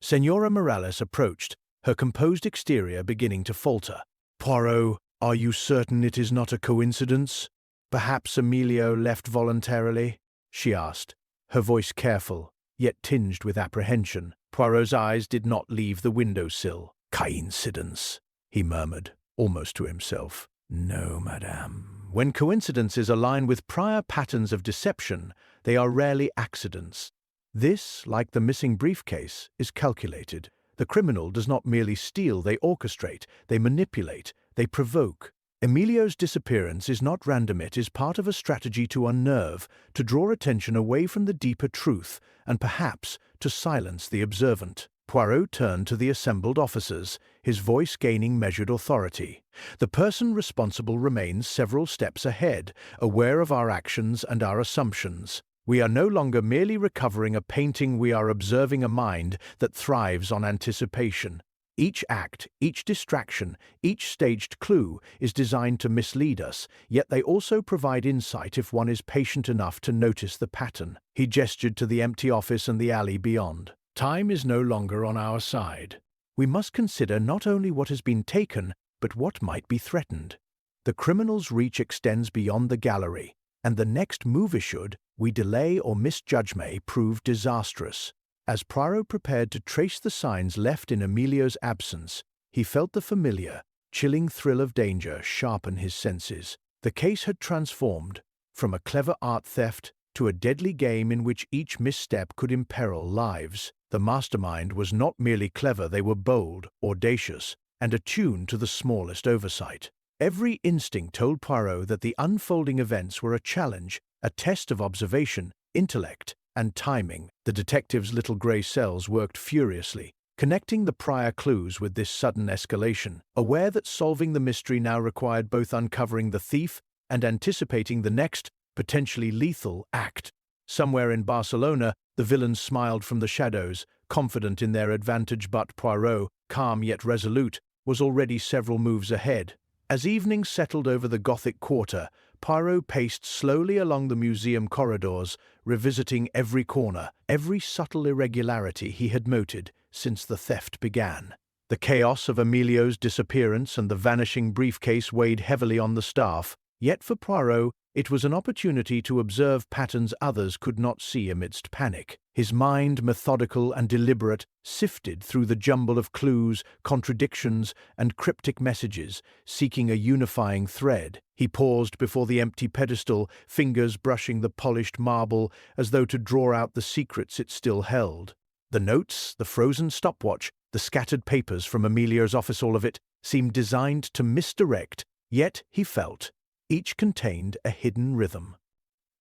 Senora Morales approached, her composed exterior beginning to falter. "Poirot, are you certain it is not a coincidence? Perhaps Emilio left voluntarily?" she asked, her voice careful, yet tinged with apprehension. Poirot's eyes did not leave the window-sill. "Coincidence," he murmured, almost to himself. "No, madame. When coincidences align with prior patterns of deception, they are rarely accidents. This, like the missing briefcase, is calculated. The criminal does not merely steal, they orchestrate, they manipulate, they provoke. Emilio's disappearance is not random, it is part of a strategy to unnerve, to draw attention away from the deeper truth, and perhaps to silence the observant." Poirot turned to the assembled officers, his voice gaining measured authority. "The person responsible remains several steps ahead, aware of our actions and our assumptions. We are no longer merely recovering a painting, we are observing a mind that thrives on anticipation. Each act, each distraction, each staged clue is designed to mislead us, yet they also provide insight if one is patient enough to notice the pattern." He gestured to the empty office and the alley beyond. "Time is no longer on our side. We must consider not only what has been taken, but what might be threatened. The criminal's reach extends beyond the gallery, and the next move should we delay or misjudge may prove disastrous." As Poirot prepared to trace the signs left in Emilio's absence, he felt the familiar, chilling thrill of danger sharpen his senses. The case had transformed from a clever art theft to a deadly game in which each misstep could imperil lives. The mastermind was not merely clever, they were bold, audacious, and attuned to the smallest oversight. Every instinct told Poirot that the unfolding events were a challenge, a test of observation, intellect, and timing. The detective's little grey cells worked furiously, connecting the prior clues with this sudden escalation, aware that solving the mystery now required both uncovering the thief and anticipating the next, potentially lethal, act. Somewhere in Barcelona, the villains smiled from the shadows, confident in their advantage, but Poirot, calm yet resolute, was already several moves ahead. As evening settled over the Gothic quarter, Poirot paced slowly along the museum corridors, revisiting every corner, every subtle irregularity he had noted since the theft began. The chaos of Emilio's disappearance and the vanishing briefcase weighed heavily on the staff, yet for Poirot, it was an opportunity to observe patterns others could not see amidst panic. His mind, methodical and deliberate, sifted through the jumble of clues, contradictions, and cryptic messages, seeking a unifying thread. He paused before the empty pedestal, fingers brushing the polished marble as though to draw out the secrets it still held. The notes, the frozen stopwatch, the scattered papers from Emilio's office, all of it seemed designed to misdirect, yet, he felt, each contained a hidden rhythm.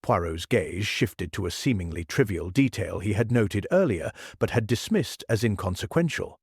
Poirot's gaze shifted to a seemingly trivial detail he had noted earlier but had dismissed as inconsequential.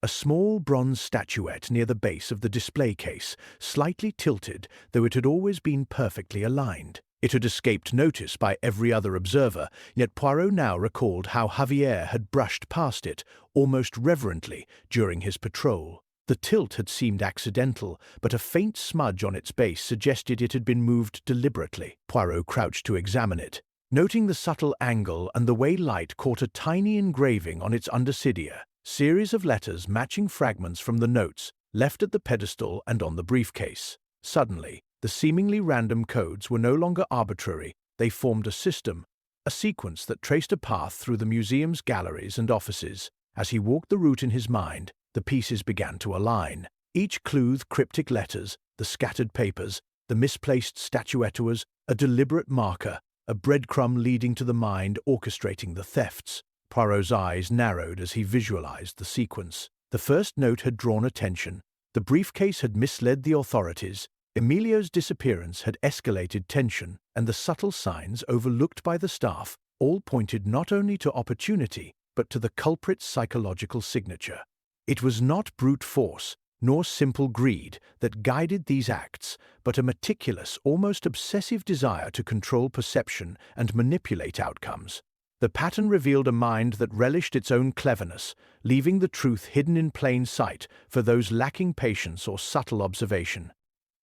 A small bronze statuette near the base of the display case, slightly tilted, though it had always been perfectly aligned. It had escaped notice by every other observer, yet Poirot now recalled how Javier had brushed past it, almost reverently, during his patrol. The tilt had seemed accidental, but a faint smudge on its base suggested it had been moved deliberately. Poirot crouched to examine it, noting the subtle angle and the way light caught a tiny engraving on its undercydia, series of letters matching fragments from the notes left at the pedestal and on the briefcase. Suddenly, the seemingly random codes were no longer arbitrary, they formed a system, a sequence that traced a path through the museum's galleries and offices. As he walked the route in his mind, the pieces began to align. Each clue, cryptic letters, the scattered papers, the misplaced statuettes, a deliberate marker, a breadcrumb leading to the mind orchestrating the thefts. Poirot's eyes narrowed as he visualized the sequence. The first note had drawn attention. The briefcase had misled the authorities. Emilio's disappearance had escalated tension, and the subtle signs overlooked by the staff all pointed not only to opportunity, but to the culprit's psychological signature. It was not brute force, nor simple greed, that guided these acts, but a meticulous, almost obsessive desire to control perception and manipulate outcomes. The pattern revealed a mind that relished its own cleverness, leaving the truth hidden in plain sight for those lacking patience or subtle observation.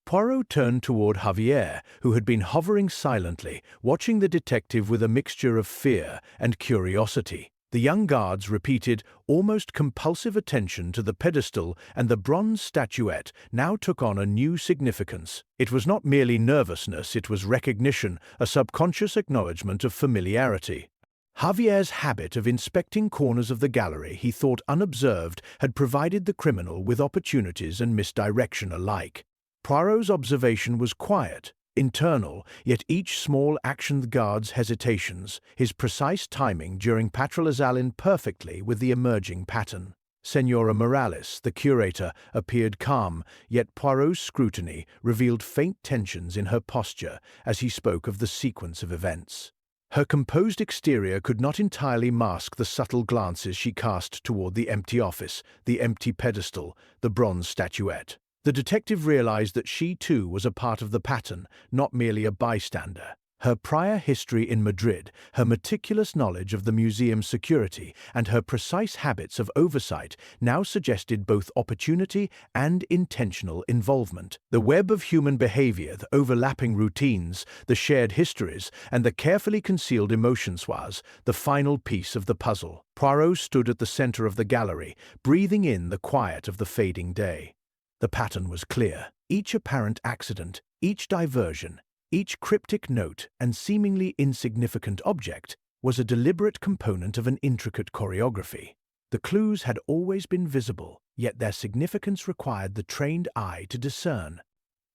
Poirot turned toward Javier, who had been hovering silently, watching the detective with a mixture of fear and curiosity. The young guards repeated almost compulsive attention to the pedestal, and the bronze statuette now took on a new significance. It was not merely nervousness, it was recognition, a subconscious acknowledgement of familiarity. Javier's habit of inspecting corners of the gallery, he thought unobserved, had provided the criminal with opportunities and misdirection alike. Poirot's observation was quiet, internal, yet each small action, the guard's hesitations, his precise timing during patrol aligned perfectly with the emerging pattern. Senora Morales, the curator, appeared calm, yet Poirot's scrutiny revealed faint tensions in her posture as he spoke of the sequence of events. Her composed exterior could not entirely mask the subtle glances she cast toward the empty office, the empty pedestal, the bronze statuette. The detective realized that she too was a part of the pattern, not merely a bystander. Her prior history in Madrid, her meticulous knowledge of the museum's security, and her precise habits of oversight now suggested both opportunity and intentional involvement. The web of human behavior, the overlapping routines, the shared histories, and the carefully concealed emotions was the final piece of the puzzle. Poirot stood at the center of the gallery, breathing in the quiet of the fading day. The pattern was clear. Each apparent accident, each diversion, each cryptic note and seemingly insignificant object was a deliberate component of an intricate choreography. The clues had always been visible, yet their significance required the trained eye to discern.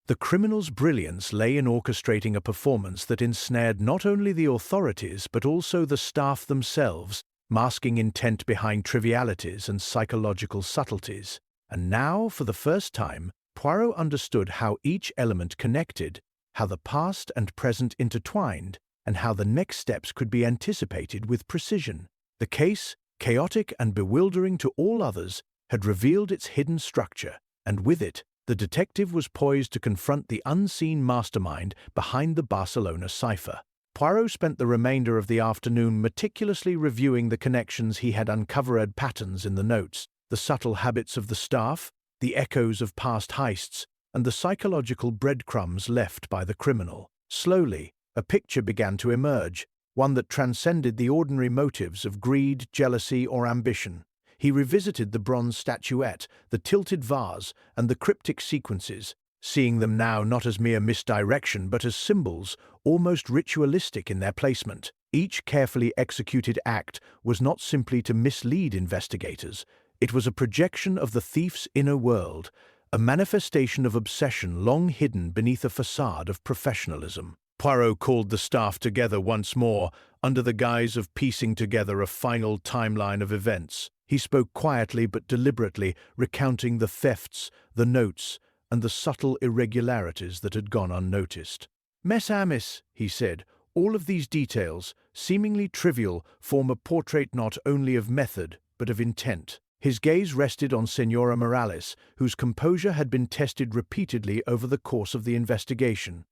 The criminal's brilliance lay in orchestrating a performance that ensnared not only the authorities but also the staff themselves, masking intent behind trivialities and psychological subtleties. And now, for the first time, Poirot understood how each element connected, how the past and present intertwined, and how the next steps could be anticipated with precision. The case, chaotic and bewildering to all others, had revealed its hidden structure, and with it, the detective was poised to confront the unseen mastermind behind the Barcelona Cipher. Poirot spent the remainder of the afternoon meticulously reviewing the connections he had uncovered, patterns in the notes, the subtle habits of the staff, the echoes of past heists, and the psychological breadcrumbs left by the criminal. Slowly, a picture began to emerge, one that transcended the ordinary motives of greed, jealousy, or ambition. He revisited the bronze statuette, the tilted vase, and the cryptic sequences, seeing them now not as mere misdirection but as symbols, almost ritualistic in their placement. Each carefully executed act was not simply to mislead investigators. It was a projection of the thief's inner world, a manifestation of obsession long hidden beneath a facade of professionalism. Poirot called the staff together once more, under the guise of piecing together a final timeline of events. He spoke quietly but deliberately, recounting the thefts, the notes, and the subtle irregularities that had gone unnoticed. "Mes amis," he said, "all of these details, seemingly trivial, form a portrait not only of method, but of intent." His gaze rested on Senora Morales, whose composure had been tested repeatedly over the course of the investigation.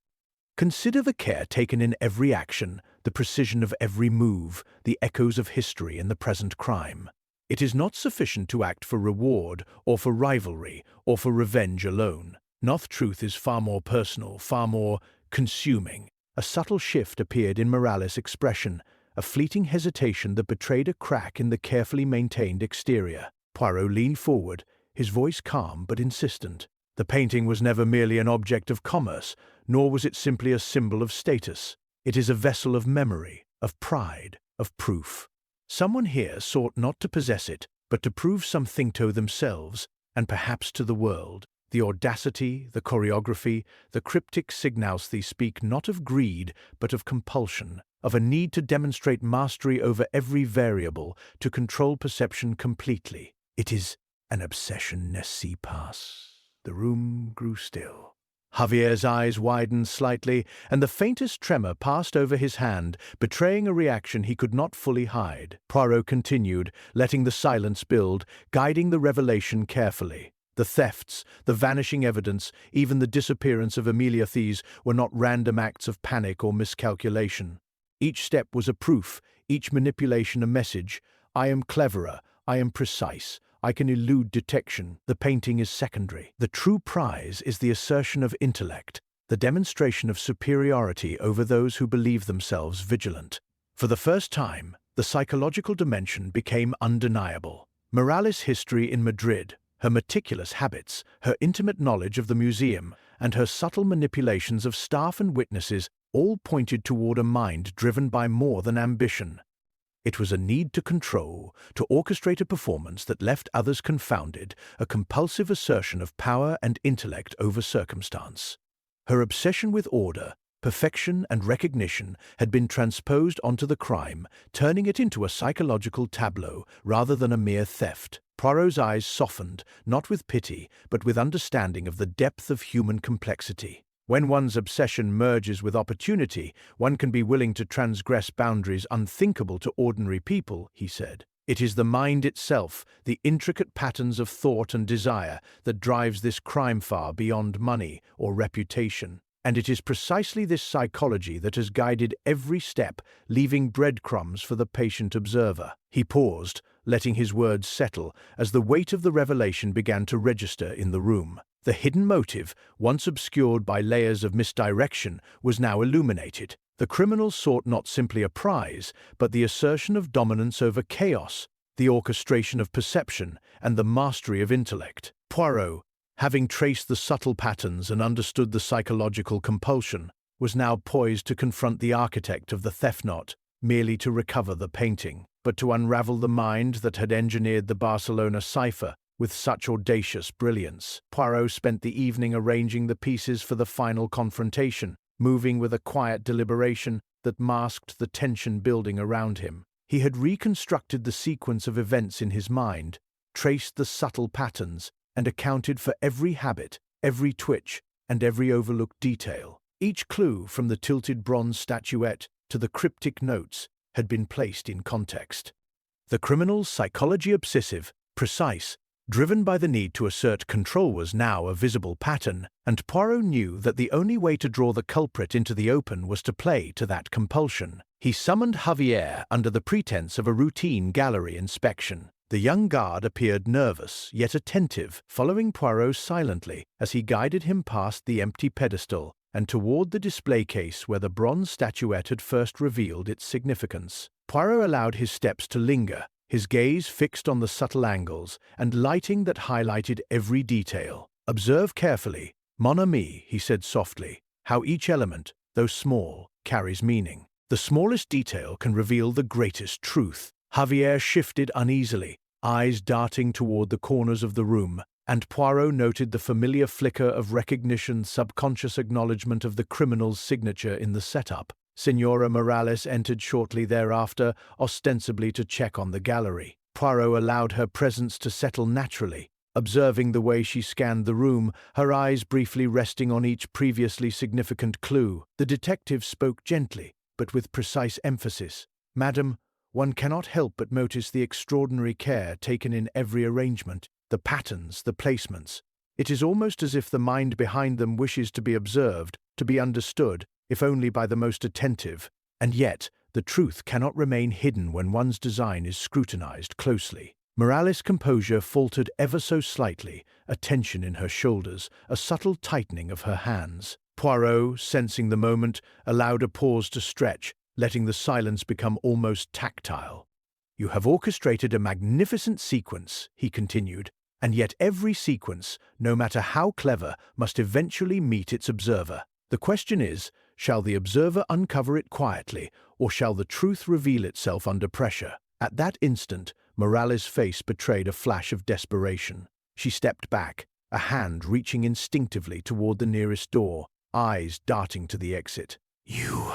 "Consider the care taken in every action, the precision of every move, the echoes of history in the present crime. It is not sufficient to act for reward, or for rivalry, or for revenge alone. Truth is far more personal, far more consuming." A subtle shift appeared in Morales' expression, a fleeting hesitation that betrayed a crack in the carefully maintained exterior. Poirot leaned forward, his voice calm but insistent. "The painting was never merely an object of commerce, nor was it simply a symbol of status. It is a vessel of memory, of pride, of proof. Someone here sought not to possess it, but to prove something to themselves, and perhaps to the world. The audacity, the choreography, the cryptic signals they speak not of greed, but of compulsion, of a need to demonstrate mastery over every variable, to control perception completely. It is an obsession, n'est-ce pas?" The room grew still. Javier's eyes widened slightly, and the faintest tremor passed over his hand, betraying a reaction he could not fully hide. Poirot continued, letting the silence build, guiding the revelation carefully. The thefts, the vanishing evidence, even the disappearance of Amelia Thies were not random acts of panic or miscalculation. Each step was a proof, each manipulation a message. "I am cleverer, I am precise, I can elude detection. The painting is secondary. The true prize is the assertion of intellect, the demonstration of superiority over those who believe themselves vigilant." For the first time, the psychological dimension became undeniable. Morales' history in Madrid, her meticulous habits, her intimate knowledge of the museum, and her subtle manipulations of staff and witnesses all pointed toward a mind driven by more than ambition. It was a need to control, to orchestrate a performance that left others confounded, a compulsive assertion of power and intellect over circumstance. Her obsession with order, perfection, and recognition had been transposed onto the crime, turning it into a psychological tableau rather than a mere theft. Poirot's eyes softened, not with pity, but with understanding of the depth of human complexity. When one's obsession merges with opportunity, one can be willing to transgress boundaries unthinkable to ordinary people, he said. It is the mind itself, the intricate patterns of thought and desire, that drives this crime far beyond money or reputation. And it is precisely this psychology that has guided every step, leaving breadcrumbs for the patient observer. He paused, letting his words settle, as the weight of the revelation began to register in the room. The hidden motive, once obscured by layers of misdirection, was now illuminated. The criminal sought not simply a prize, but the assertion of dominance over chaos, the orchestration of perception, and the mastery of intellect. Poirot, having traced the subtle patterns and understood the psychological compulsion, was now poised to confront the architect of the theft, not merely to recover the painting, but to unravel the mind that had engineered the Barcelona Cipher, with such audacious brilliance. Poirot spent the evening arranging the pieces for the final confrontation, moving with a quiet deliberation that masked the tension building around him. He had reconstructed the sequence of events in his mind, traced the subtle patterns, and accounted for every habit, every twitch, and every overlooked detail. Each clue, from the tilted bronze statuette to the cryptic notes, had been placed in context. The criminal's psychology, obsessive, precise, driven by the need to assert control, was now a visible pattern, and Poirot knew that the only way to draw the culprit into the open was to play to that compulsion. He summoned Javier under the pretense of a routine gallery inspection. The young guard appeared nervous, yet attentive, following Poirot silently as he guided him past the empty pedestal and toward the display case where the bronze statuette had first revealed its significance. Poirot allowed his steps to linger, his gaze fixed on the subtle angles and lighting that highlighted every detail. "Observe carefully, mon ami," he said softly, "how each element, though small, carries meaning. The smallest detail can reveal the greatest truth." Javier shifted uneasily, eyes darting toward the corners of the room, and Poirot noted the familiar flicker of recognition, subconscious acknowledgement of the criminal's signature in the setup. Signora Morales entered shortly thereafter, ostensibly to check on the gallery. Poirot allowed her presence to settle naturally, observing the way she scanned the room, her eyes briefly resting on each previously significant clue. The detective spoke gently, but with precise emphasis. "Madam, one cannot help but notice the extraordinary care taken in every arrangement, the patterns, the placements. It is almost as if the mind behind them wishes to be observed, to be understood, if only by the most attentive. And yet, the truth cannot remain hidden when one's design is scrutinized closely." Morales' composure faltered ever so slightly, a tension in her shoulders, a subtle tightening of her hands. Poirot, sensing the moment, allowed a pause to stretch, letting the silence become almost tactile. "You have orchestrated a magnificent sequence," he continued, "and yet every sequence, no matter how clever, must eventually meet its observer. The question is, shall the observer uncover it quietly, or shall the truth reveal itself under pressure?" At that instant, Morales' face betrayed a flash of desperation. She stepped back, a hand reaching instinctively toward the nearest door, eyes darting to the exit. You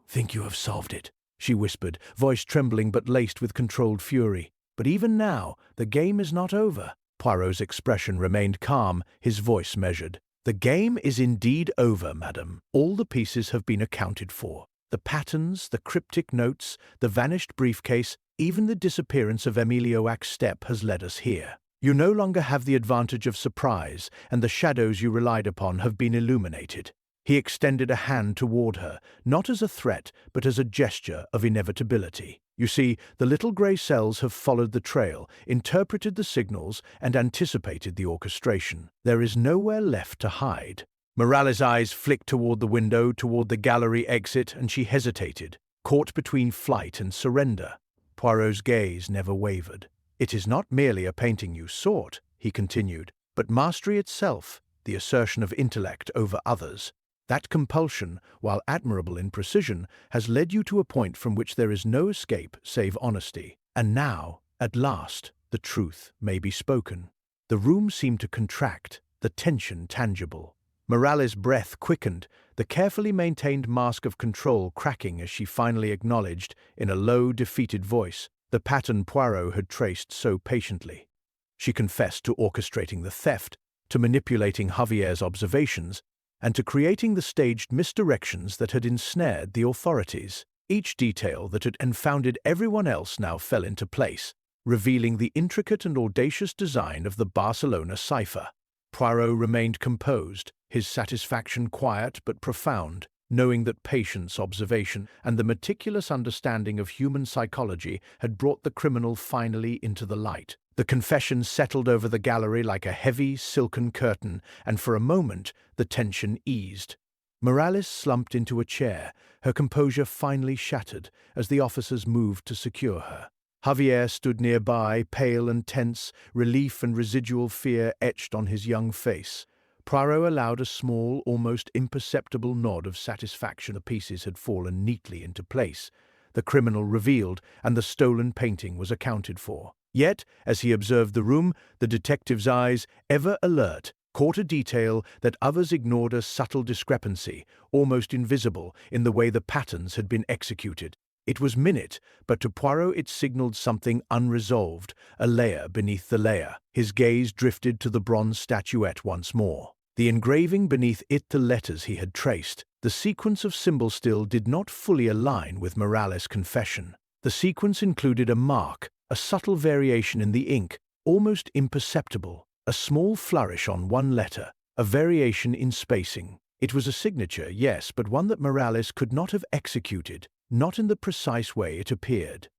think you have solved it," she whispered, voice trembling but laced with controlled fury. "But even now, the game is not over." Poirot's expression remained calm, his voice measured. "The game is indeed over, madam. All the pieces have been accounted for. The patterns, the cryptic notes, the vanished briefcase, even the disappearance of Emilioac's step has led us here. You no longer have the advantage of surprise, and the shadows you relied upon have been illuminated." He extended a hand toward her, not as a threat, but as a gesture of inevitability. "You see, the little grey cells have followed the trail, interpreted the signals, and anticipated the orchestration. There is nowhere left to hide." Morales' eyes flicked toward the window, toward the gallery exit, and she hesitated, caught between flight and surrender. Poirot's gaze never wavered. "It is not merely a painting you sought," he continued, "but mastery itself, the assertion of intellect over others. That compulsion, while admirable in precision, has led you to a point from which there is no escape save honesty. And now, at last, the truth may be spoken." The room seemed to contract, the tension tangible. Morales' breath quickened, the carefully maintained mask of control cracking as she finally acknowledged, in a low, defeated voice, the pattern Poirot had traced so patiently. She confessed to orchestrating the theft, to manipulating Javier's observations, and to creating the staged misdirections that had ensnared the authorities. Each detail that had confounded everyone else now fell into place, revealing the intricate and audacious design of the Barcelona Cipher. Poirot remained composed, his satisfaction quiet but profound, knowing that patience, observation, and the meticulous understanding of human psychology had brought the criminal finally into the light. The confession settled over the gallery like a heavy, silken curtain, and for a moment the tension eased. Morales slumped into a chair, her composure finally shattered as the officers moved to secure her. Javier stood nearby, pale and tense, relief and residual fear etched on his young face. Poirot allowed a small, almost imperceptible nod of satisfaction. The pieces had fallen neatly into place, the criminal revealed, and the stolen painting was accounted for. Yet, as he observed the room, the detective's eyes, ever alert, caught a detail that others ignored: a subtle discrepancy, almost invisible, in the way the patterns had been executed. It was minute, but to Poirot it signaled something unresolved, a layer beneath the layer. His gaze drifted to the bronze statuette once more. The engraving beneath it, the letters he had traced. The sequence of symbols still did not fully align with Morales' confession. The sequence included a mark, a subtle variation in the ink, almost imperceptible, a small flourish on one letter, a variation in spacing. It was a signature, yes, but one that Morales could not have executed, not in the precise way it appeared.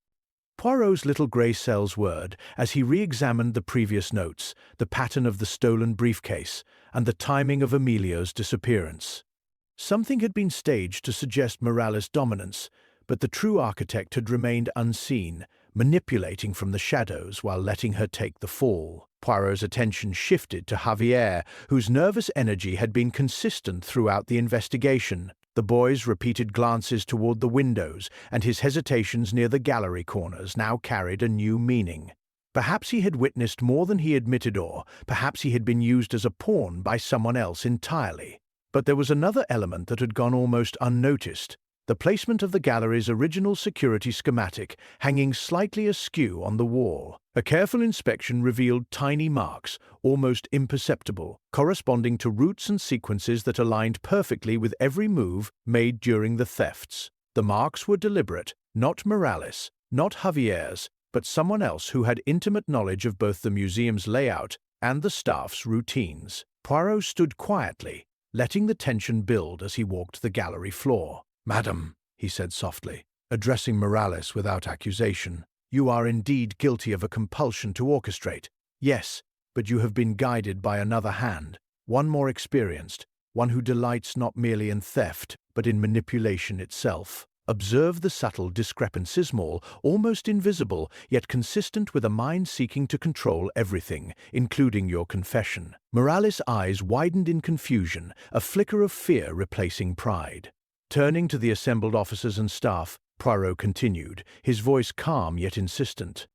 Poirot's little grey cells whirred as he re-examined the previous notes, the pattern of the stolen briefcase, and the timing of Emilio's disappearance. Something had been staged to suggest Morales' dominance, but the true architect had remained unseen, manipulating from the shadows while letting her take the fall. Poirot's attention shifted to Javier, whose nervous energy had been consistent throughout the investigation. The boy's repeated glances toward the windows and his hesitations near the gallery corners now carried a new meaning. Perhaps he had witnessed more than he admitted, or perhaps he had been used as a pawn by someone else entirely. But there was another element that had gone almost unnoticed: the placement of the gallery's original security schematic hanging slightly askew on the wall. A careful inspection revealed tiny marks, almost imperceptible, corresponding to routes and sequences that aligned perfectly with every move made during the thefts. The marks were deliberate, not Morales, not Javier's, but someone else who had intimate knowledge of both the museum's layout and the staff's routines. Poirot stood quietly, letting the tension build as he walked the gallery floor. "Madam," he said softly, addressing Morales without accusation, "you are indeed guilty of a compulsion to orchestrate. Yes, but you have been guided by another hand, one more experienced, one who delights not merely in theft, but in manipulation itself. Observe the subtle discrepancy, small, almost invisible, yet consistent with a mind seeking to control everything, including your confession." Morales' eyes widened in confusion, a flicker of fear replacing pride. Turning to the assembled officers and staff, Poirot continued, his voice calm yet insistent.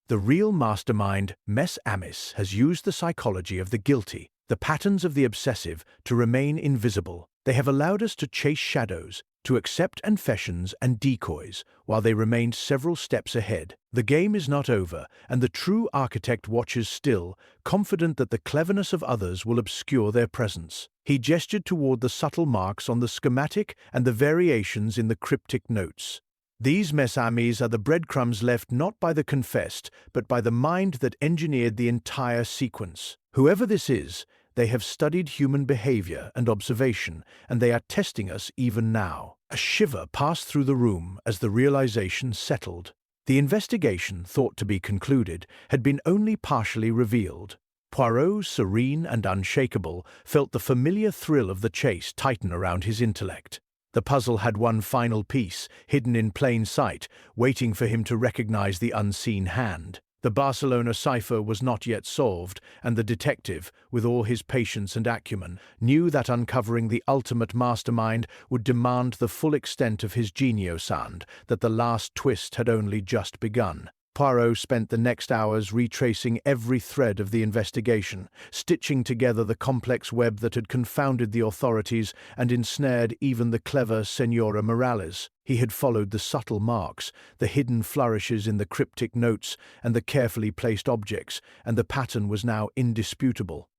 "The real mastermind, Mess Amis, has used the psychology of the guilty, the patterns of the obsessive, to remain invisible. They have allowed us to chase shadows, to accept confessions and decoys, while they remained several steps ahead. The game is not over, and the true architect watches still, confident that the cleverness of others will obscure their presence." He gestured toward the subtle marks on the schematic and the variations in the cryptic notes. "These messages are the breadcrumbs left not by the confessed, but by the mind that engineered the entire sequence. Whoever this is, they have studied human behavior and observation, and they are testing us even now." A shiver passed through the room as the realization settled. The investigation, thought to be concluded, had been only partially revealed. Poirot, serene and unshakable, felt the familiar thrill of the chase tighten around his intellect. The puzzle had one final piece, hidden in plain sight, waiting for him to recognize the unseen hand. The Barcelona Cipher was not yet solved, and the detective, with all his patience and acumen, knew that uncovering the ultimate mastermind would demand the full extent of his genius, and that the last twist had only just begun. Poirot spent the next hours retracing every thread of the investigation, stitching together the complex web that had confounded the authorities and ensnared even the clever Senora Morales. He had followed the subtle marks, the hidden flourishes in the cryptic notes, and the carefully placed objects, and the pattern was now indisputable.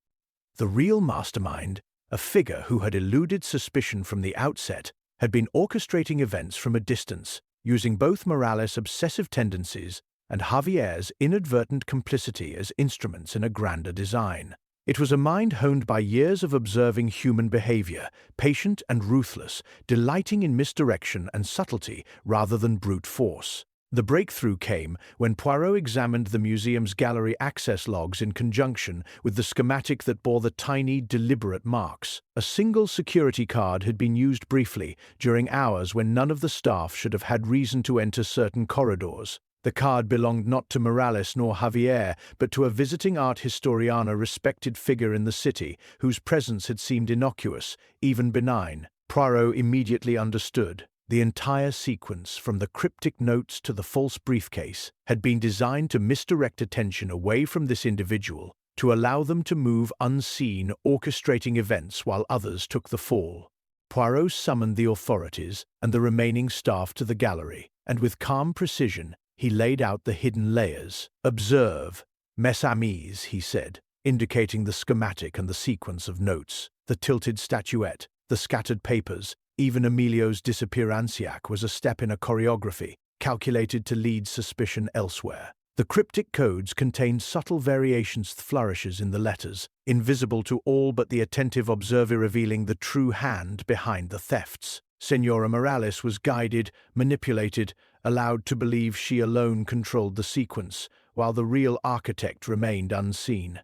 The real mastermind, a figure who had eluded suspicion from the outset, had been orchestrating events from a distance, using both Morales' obsessive tendencies and Javier's inadvertent complicity as instruments in a grander design. It was a mind honed by years of observing human behavior, patient and ruthless, delighting in misdirection and subtlety rather than brute force. The breakthrough came when Poirot examined the museum's gallery access logs in conjunction with the schematic that bore the tiny, deliberate marks. A single security card had been used briefly during hours when none of the staff should have had reason to enter certain corridors. The card belonged not to Morales nor Javier, but to a visiting art historian, a respected figure in the city, whose presence had seemed innocuous, even benign. Poirot immediately understood. The entire sequence, from the cryptic notes to the false briefcase, had been designed to misdirect attention away from this individual, to allow them to move unseen, orchestrating events while others took the fall. Poirot summoned the authorities and the remaining staff to the gallery, and with calm precision, he laid out the hidden layers. "Observe, mes amis," he said, indicating the schematic and the sequence of notes. The tilted statuette, the scattered papers, even Emilio's disappearanciac was a step in a choreography, calculated to lead suspicion elsewhere. The cryptic codes contained subtle variations, flourishes in the letters, invisible to all but the attentive observer, revealing the true hand behind the thefts. Senora Morales was guided, manipulated, allowed to believe she alone controlled the sequence, while the real architect remained unseen.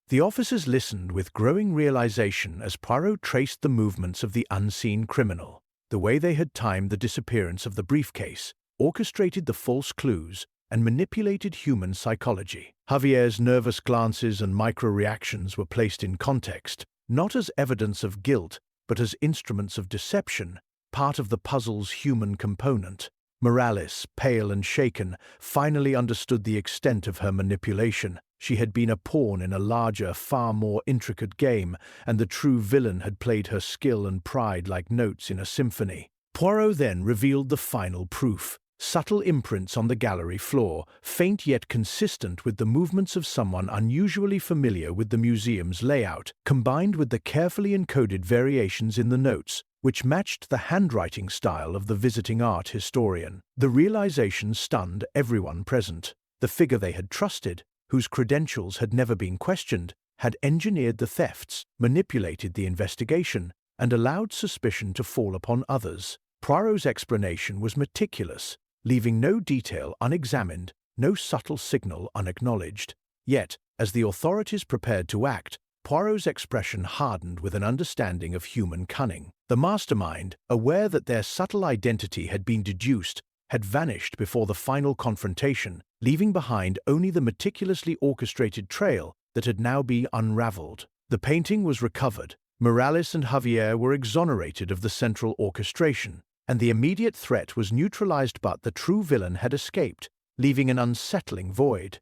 The officers listened with growing realization as Poirot traced the movements of the unseen criminal, the way they had timed the disappearance of the briefcase, orchestrated the false clues, and manipulated human psychology. Javier's nervous glances and micro-reactions were placed in context, not as evidence of guilt, but as instruments of deception, part of the puzzle's human component. Morales, pale and shaken, finally understood the extent of her manipulation. She had been a pawn in a larger, far more intricate game, and the true villain had played her skill and pride like notes in a symphony. Poirot then revealed the final proof. Subtle imprints on the gallery floor, faint yet consistent with the movements of someone unusually familiar with the museum's layout, combined with the carefully encoded variations in the notes, which matched the handwriting style of the visiting art historian. The realization stunned everyone present. The figure they had trusted, whose credentials had never been questioned, had engineered the thefts, manipulated the investigation, and allowed suspicion to fall upon others. Poirot's explanation was meticulous, leaving no detail unexamined, no subtle signal unacknowledged. Yet, as the authorities prepared to act, Poirot's expression hardened with an understanding of human cunning. The mastermind, aware that their subtle identity had been deduced, had vanished before the final confrontation, leaving behind only the meticulously orchestrated trail that had now been unraveled. The painting was recovered. Morales and Javier were exonerated of the central orchestration, and the immediate threat was neutralized, but the true villain had escaped, leaving an unsettling void.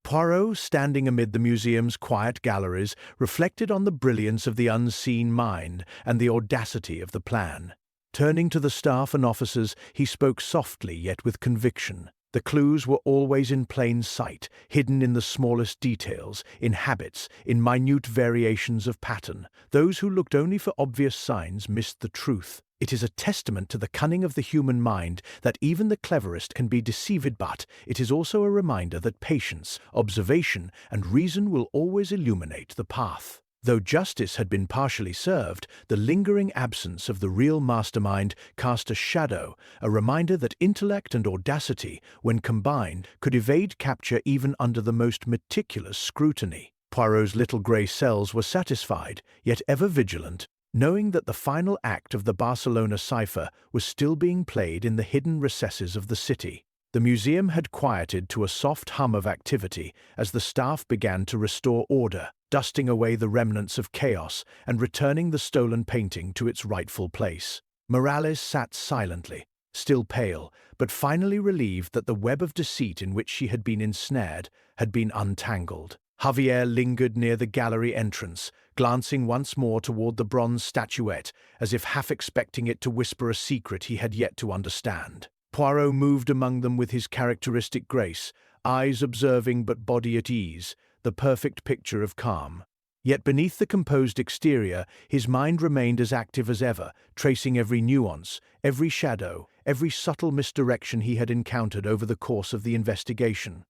Poirot, standing amid the museum's quiet galleries, reflected on the brilliance of the unseen mind and the audacity of the plan. Turning to the staff and officers, he spoke softly yet with conviction. The clues were always in plain sight, hidden in the smallest details, in habits, in minute variations of pattern. Those who looked only for obvious signs missed the truth. It is a testament to the cunning of the human mind that even the cleverest can be deceived, but it is also a reminder that patience, observation, and reason will always illuminate the path. Though justice had been partially served, the lingering absence of the real mastermind cast a shadow, a reminder that intellect and audacity, when combined, could evade capture even under the most meticulous scrutiny. Poirot's little grey cells were satisfied, yet ever vigilant, knowing that the final act of the Barcelona Cipher was still being played in the hidden recesses of the city. The museum had quieted to a soft hum of activity as the staff began to restore order, dusting away the remnants of chaos and returning the stolen painting to its rightful place. Morales sat silently, still pale, but finally relieved that the web of deceit in which she had been ensnared had been untangled. Javier lingered near the gallery entrance, glancing once more toward the bronze statuette, as if half expecting it to whisper a secret he had yet to understand. Poirot moved among them with his characteristic grace, eyes observing but body at ease, the perfect picture of calm. Yet beneath the composed exterior, his mind remained as active as ever, tracing every nuance, every shadow, every subtle misdirection he had encountered over the course of the investigation.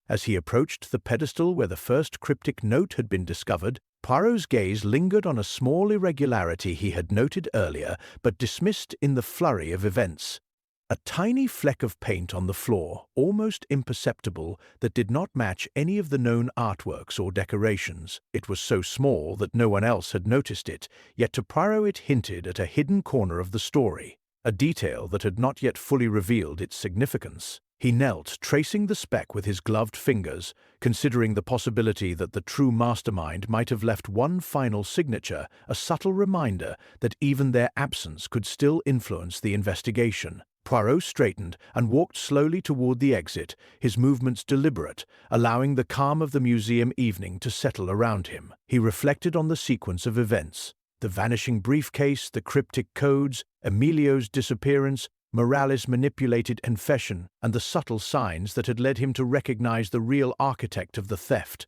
As he approached the pedestal where the first cryptic note had been discovered, Poirot's gaze lingered on a small irregularity he had noted earlier but dismissed in the flurry of events. A tiny fleck of paint on the floor, almost imperceptible, that did not match any of the known artworks or decorations. It was so small that no one else had noticed it, yet to Poirot it hinted at a hidden corner of the story, a detail that had not yet fully revealed its significance. He knelt, tracing the speck with his gloved fingers, considering the possibility that the true mastermind might have left one final signature, a subtle reminder that even their absence could still influence the investigation. Poirot straightened and walked slowly toward the exit, his movements deliberate, allowing the calm of the museum evening to settle around him. He reflected on the sequence of events: the vanishing briefcase, the cryptic codes, Emilio's disappearance, Morales' manipulated confession, and the subtle signs that had led him to recognize the real architect of the theft.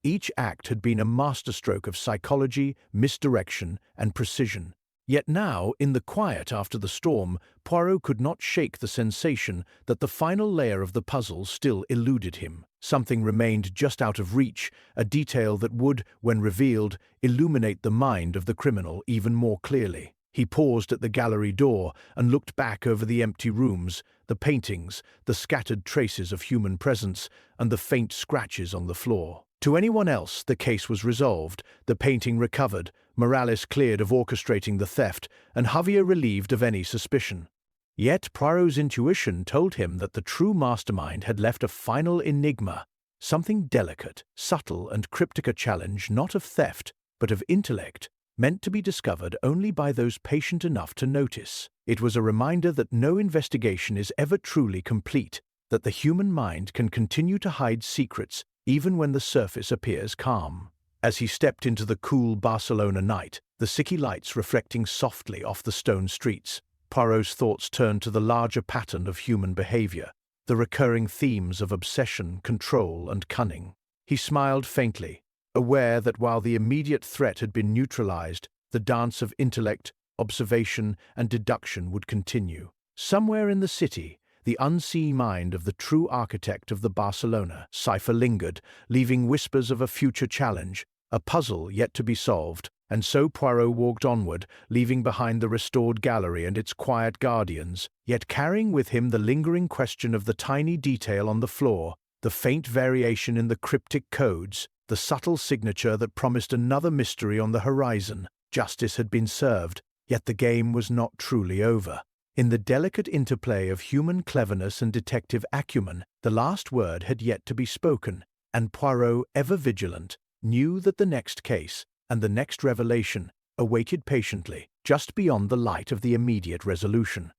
Each act had been a masterstroke of psychology, misdirection, and precision. Yet now, in the quiet after the storm, Poirot could not shake the sensation that the final layer of the puzzle still eluded him. Something remained just out of reach, a detail that would, when revealed, illuminate the mind of the criminal even more clearly. He paused at the gallery door and looked back over the empty rooms, the paintings, the scattered traces of human presence, and the faint scratches on the floor. To anyone else, the case was resolved, the painting recovered, Morales cleared of orchestrating the theft, and Javier relieved of any suspicion. Yet Poirot's intuition told him that the true mastermind had left a final enigma, something delicate, subtle, and cryptic, a challenge not of theft, but of intellect, meant to be discovered only by those patient enough to notice. It was a reminder that no investigation is ever truly complete, that the human mind can continue to hide secrets even when the surface appears calm. As he stepped into the cool Barcelona night, the city lights reflecting softly off the stone streets, Poirot's thoughts turned to the larger pattern of human behavior, the recurring themes of obsession, control, and cunning. He smiled faintly, aware that while the immediate threat had been neutralized, the dance of intellect, observation, and deduction would continue. Somewhere in the city, the unseen mind of the true architect of the Barcelona Cipher lingered, leaving whispers of a future challenge, a puzzle yet to be solved. And so Poirot walked onward, leaving behind the restored gallery and its quiet guardians, yet carrying with him the lingering question of the tiny detail on the floor, the faint variation in the cryptic codes, the subtle signature that promised another mystery on the horizon. Justice had been served, yet the game was not truly over. In the delicate interplay of human cleverness and detective acumen, the last word had yet to be spoken, and Poirot, ever vigilant, knew that the next case, and the next revelation, awaited patiently, just beyond the light of the immediate resolution.